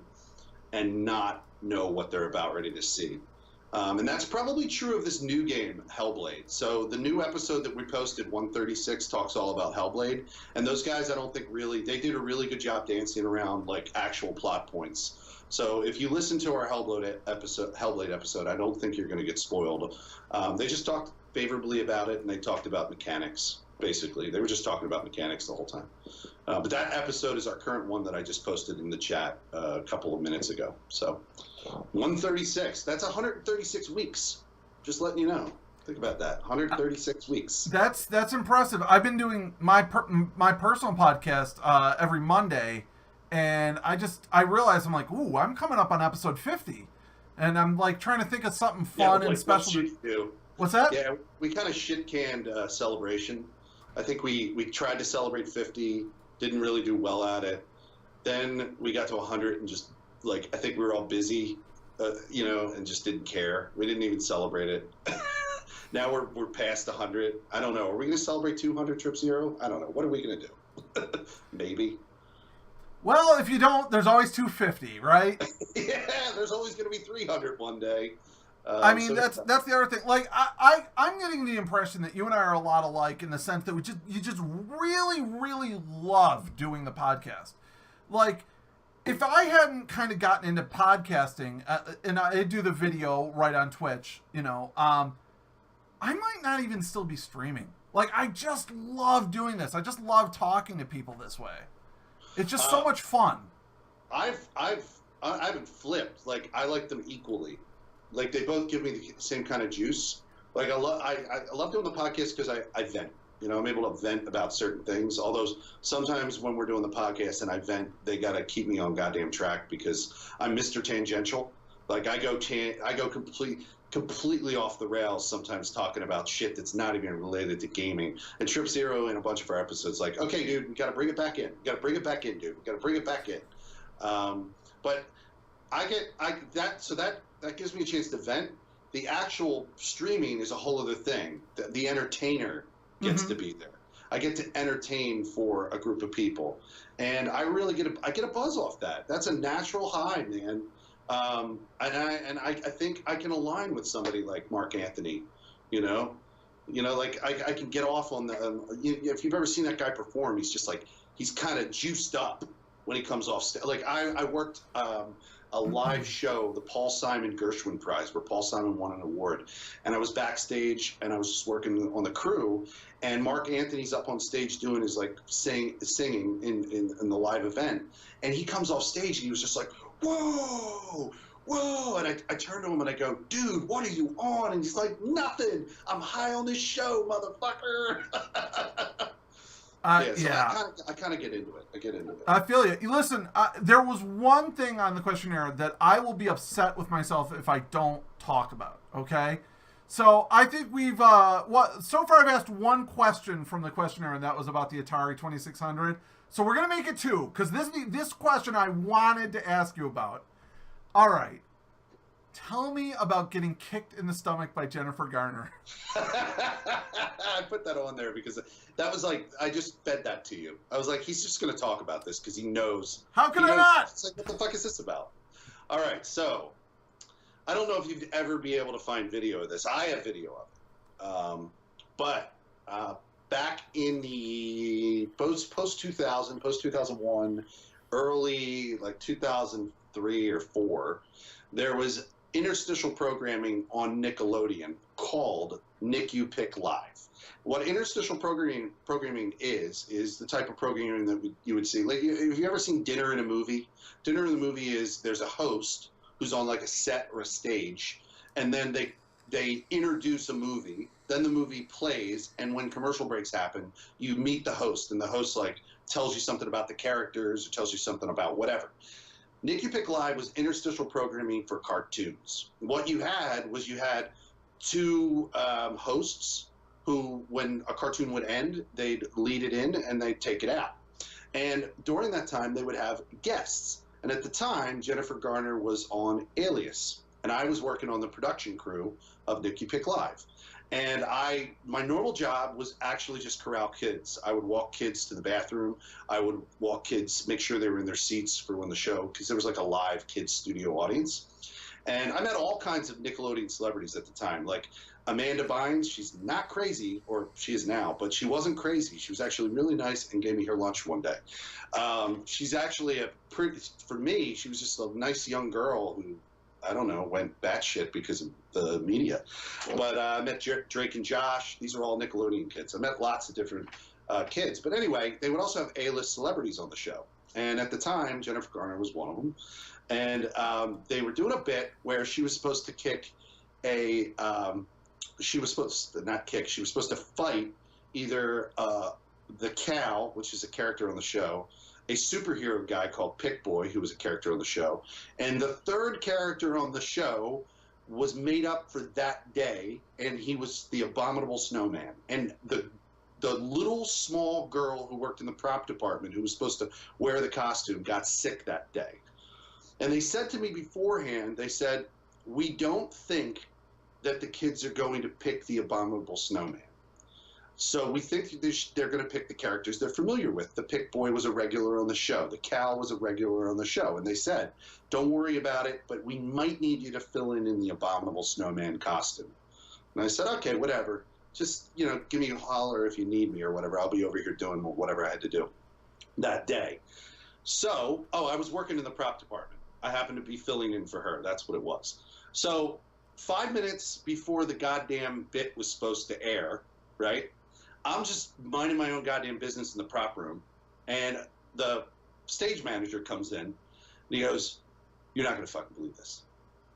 and not know what they're about ready to see. And that's probably true of this new game, Hellblade. So the new episode that we posted, 136, talks all about Hellblade. And those guys, I don't think they did a really good job dancing around actual plot points. So if you listen to our Hellblade episode, I don't think you're going to get spoiled. They just talked favorably about it, and they talked about mechanics, basically. They were just talking about mechanics the whole time. But that episode is our current one that I just posted in the chat a couple of minutes ago. So 136, that's 136 weeks. Just letting you know. Think about that. 136 weeks. That's impressive. I've been doing my personal podcast every Monday. And I realized, I'm like, ooh, I'm coming up on episode 50. And I'm like trying to think of something fun and special. What's that? Yeah, we kind of shit-canned Celebration. I think we tried to celebrate 50, didn't really do well at it. Then we got to 100 and just, like, I think we were all busy, and just didn't care. We didn't even celebrate it. Now we're past 100. I don't know. Are we going to celebrate 200 Trip Zero? I don't know. What are we going to do? Maybe. Well, if you don't, there's always 250, right? Yeah, there's always going to be 300 one day. I mean, that's the other thing. Like, I'm getting the impression that you and I are a lot alike in the sense that you just really, really love doing the podcast. Like, if I hadn't kind of gotten into podcasting, and I do the video right on Twitch, I might not even still be streaming. Like, I just love doing this. I just love talking to people this way. It's just so much fun. I haven't flipped. Like, I like them equally. Like, they both give me the same kind of juice. Like, I love doing the podcast because I vent. I'm able to vent about certain things. Although sometimes when we're doing the podcast and I vent, they gotta keep me on goddamn track because I'm Mr. Tangential. Like, I go completely off the rails sometimes talking about shit that's not even related to gaming. And Trip Zero in a bunch of our episodes, like, okay, dude, we gotta bring it back in. We gotta bring it back in, dude. We gotta bring it back in. But that gives me a chance to vent. The actual streaming is a whole other thing. The entertainer gets to be there. I get to entertain for a group of people, and I really get a buzz off that. That's a natural high, man. And I think I can align with somebody like Mark Anthony. Like I can get off on the. If you've ever seen that guy perform, he's just like he's kind of juiced up when he comes off stage. Like I worked a live show, the Paul Simon Gershwin Prize, where Paul Simon won an award. And I was backstage, and I was just working on the crew, and Mark Anthony's up on stage doing his, like, singing in the live event. And he comes off stage, and he was just like, whoa, whoa. And I turned to him, and I go, dude, what are you on? And he's like, nothing. I'm high on this show, motherfucker. Yeah. I kind of get into it. I feel you. Listen, there was one thing on the questionnaire that I will be upset with myself if I don't talk about. Okay, so I think we've so far I've asked one question from the questionnaire, and that was about the Atari 2600. So we're gonna make it two because this question I wanted to ask you about. All right. Tell me about getting kicked in the stomach by Jennifer Garner. I put that on there because that was like, I just fed that to you. I was like, he's just going to talk about this because he knows. How can I not? It's like, what the fuck is this about? All right, so I don't know if you'd ever be able to find video of this. I have video of it. But back in the post-2000, post-2001, early like 2003 or 4, there was interstitial programming on Nickelodeon called Nick You Pick Live. What interstitial programming is the type of programming that you would see. Like, have you ever seen Dinner in a Movie? Dinner in the Movie is there's a host who's on like a set or a stage, and then they introduce a movie, then the movie plays, and when commercial breaks happen, you meet the host, and the host like tells you something about the characters or tells you something about whatever. Nick You Pick Live was interstitial programming for cartoons. What you had was two hosts who, when a cartoon would end, they'd lead it in and they'd take it out. And during that time, they would have guests. And at the time, Jennifer Garner was on Alias, and I was working on the production crew of Nick You Pick Live. And my normal job was actually just corral kids. I would walk kids to the bathroom. I would walk kids, make sure they were in their seats for when the show, because there was like a live kids studio audience. And I met all kinds of Nickelodeon celebrities at the time, like Amanda Bynes. She's not crazy, or she is now, but she wasn't crazy. She was actually really nice and gave me her lunch one day. She's actually for me, she was just a nice young girl who, I don't know, went batshit because of the media. But I met Drake and Josh. These are all Nickelodeon kids. I met lots of different kids. But anyway, they would also have A-list celebrities on the show. And at the time, Jennifer Garner was one of them. And they were doing a bit where she was supposed to kick she was supposed to fight either the Cow, which is a character on the show, a superhero guy called Pick Boy, who was a character on the show, and the third character on the show was made up for that day, and he was the Abominable Snowman. And the little small girl who worked in the prop department who was supposed to wear the costume got sick that day. And they said to me beforehand, they said, we don't think that the kids are going to pick the Abominable Snowman. So we think they're going to pick the characters they're familiar with. The Pick Boy was a regular on the show. The Cow was a regular on the show. And they said, don't worry about it, but we might need you to fill in the Abominable Snowman costume. And I said, okay, whatever. Just, you know, give me a holler if you need me or whatever. I'll be over here doing whatever I had to do that day. So, I was working in the prop department. I happened to be filling in for her. That's what it was. So 5 minutes before the goddamn bit was supposed to air, right? I'm just minding my own goddamn business in the prop room, and the stage manager comes in, and he goes, you're not going to fucking believe this.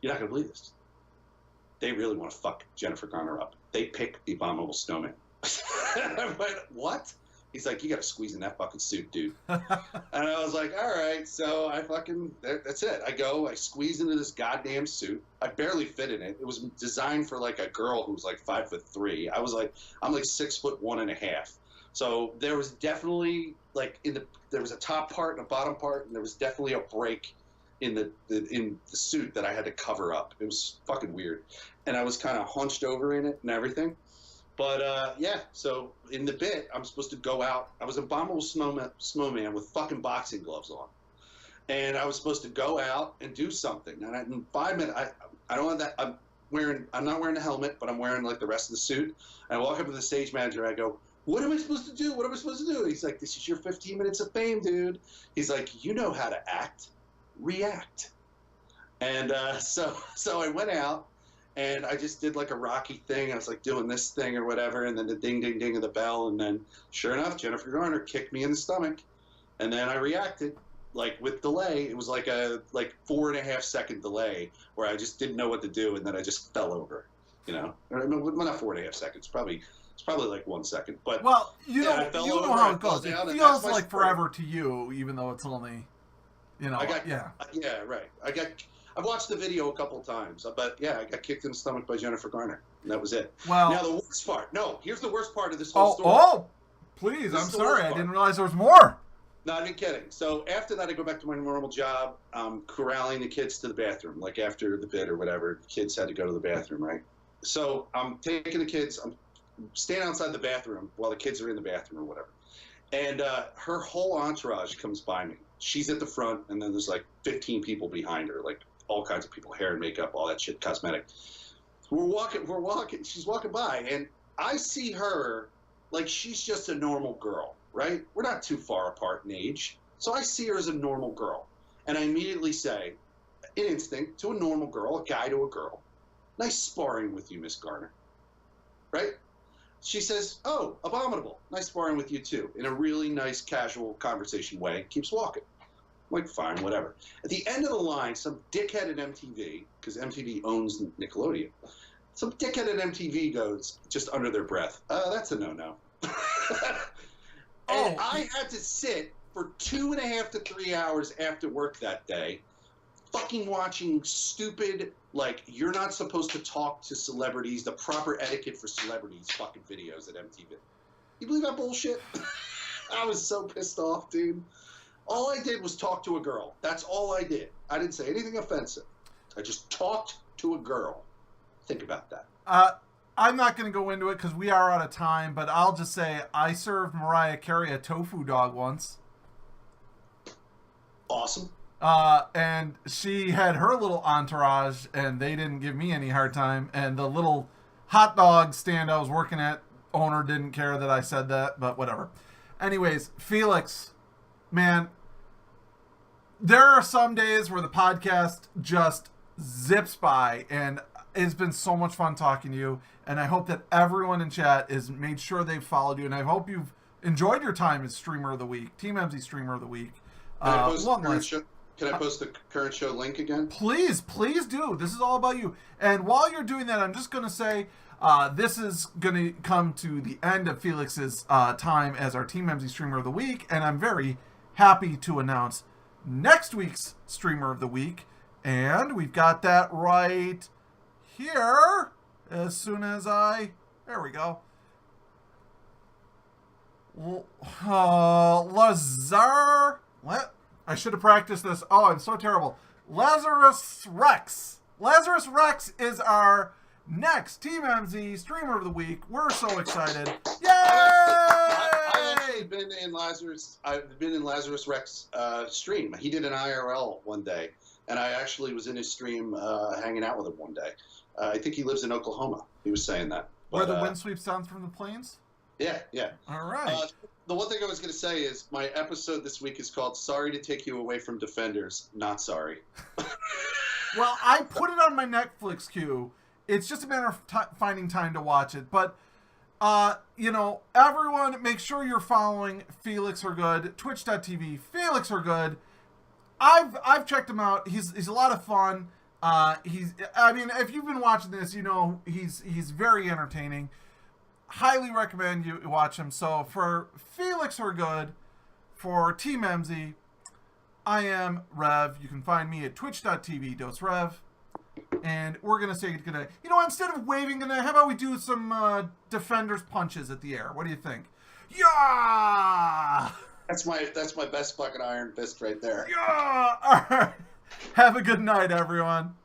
You're not going to believe this. They really want to fuck Jennifer Garner up. They pick the Abominable Snowman. I went, what? He's like, you got to squeeze in that fucking suit, dude. And I was like, all right. So that's it. I squeeze into this goddamn suit. I barely fit in it. It was designed for like a girl who was like 5'3". I'm like 6'1.5". So there was definitely like there was a top part and a bottom part, and there was definitely a break in the suit that I had to cover up. It was fucking weird. And I was kind of hunched over in it and everything. But, so in the bit, I'm supposed to go out. I was an Abominable Snowman with fucking boxing gloves on. And I was supposed to go out and do something. And in 5 minutes, I don't have that. I'm not wearing a helmet, but I'm wearing like the rest of the suit. And I walk up to the stage manager, and I go, what am I supposed to do? What am I supposed to do? He's like, this is your 15 minutes of fame, dude. He's like, you know how to act. React. And so I went out. And I just did like a Rocky thing. I was like doing this thing or whatever, and then the ding, ding, ding of the bell. And then sure enough, Jennifer Garner kicked me in the stomach. And then I reacted like with delay. It was like a 4.5 second delay where I just didn't know what to do. And then I just fell over, you know, well, not 4.5 seconds, it's probably like 1 second. But well, you know how it goes. It feels like forever to you, even though it's only, you know, right. I've watched the video a couple times, but yeah, I got kicked in the stomach by Jennifer Garner, and that was it. Well, now the worst part. No, here's the worst part of this whole story. Oh, please! I'm sorry, I didn't realize there was more. No, I'm kidding. So after that, I go back to my normal job, corralling the kids to the bathroom. Like after the bit or whatever, the kids had to go to the bathroom, right? So I'm taking the kids. I'm standing outside the bathroom while the kids are in the bathroom or whatever, and her whole entourage comes by me. She's at the front, and then there's like 15 people behind her, like all kinds of people, hair and makeup, all that shit, cosmetic. We're walking, she's walking by, and I see her like she's just a normal girl, right? We're not too far apart in age. So I see her as a normal girl. And I immediately say, in instinct, to a normal girl, a guy to a girl, nice sparring with you, Miss Garner. Right? She says, oh, Abominable, nice sparring with you too, in a really nice casual conversation way, keeps walking. I'm like, fine, whatever. At the end of the line, some dickhead at MTV, because MTV owns Nickelodeon, some dickhead at MTV goes, just under their breath, that's a no-no. And I had to sit for 2.5 to 3 hours after work that day, fucking watching stupid, like, you're not supposed to talk to celebrities, the proper etiquette for celebrities fucking videos at MTV. You believe that bullshit? I was so pissed off, dude. All I did was talk to a girl. That's all I did. I didn't say anything offensive. I just talked to a girl. Think about that. I'm not going to go into it because we are out of time, but I'll just say I served Mariah Carey a tofu dog once. Awesome. And she had her little entourage, and they didn't give me any hard time. And the little hot dog stand I was working at, owner didn't care that I said that, but whatever. Anyways, Felix, man, there are some days where the podcast just zips by, and it's been so much fun talking to you, and I hope that everyone in chat has made sure they've followed you, and I hope you've enjoyed your time as Streamer of the Week, TeamEmmsie Streamer of the Week. Can I post the current show link again? Please do. This is all about you. And while you're doing that, I'm just going to say, This is going to come to the end of Felix's time as our TeamEmmsie Streamer of the Week, and I'm very happy to announce next week's Streamer of the Week, and we've got that right here as soon as there we go. Lazar, what? I should have practiced this. Oh, I'm so terrible. Lazarus Rex. Lazarus Rex is our next TeamEmmsie Streamer of the Week. We're so excited. Yay! I've actually been in Lazarus Rex stream. He did an IRL one day, and I actually was in his stream hanging out with him one day. I think he lives in Oklahoma. He was saying that. Where the wind sweeps down from the plains? Yeah. All right. The one thing I was going to say is my episode this week is called "Sorry to Take You Away from Defenders, Not Sorry." Well, I put it on my Netflix queue. It's just a matter of finding time to watch it. But, everyone, make sure you're following FelixHergood, twitch.tv, FelixHergood. I've checked him out. He's a lot of fun. If you've been watching this, he's very entertaining. Highly recommend you watch him. So for FelixHergood, for TeamEmmsie, I am Rhev. You can find me at twitch.tv, dosrev. And we're going to say goodnight. Instead of waving goodnight, how about we do some Defenders punches at the air? What do you think? Yeah! That's my best fucking iron fist right there. Yeah! All right. Have a good night, everyone.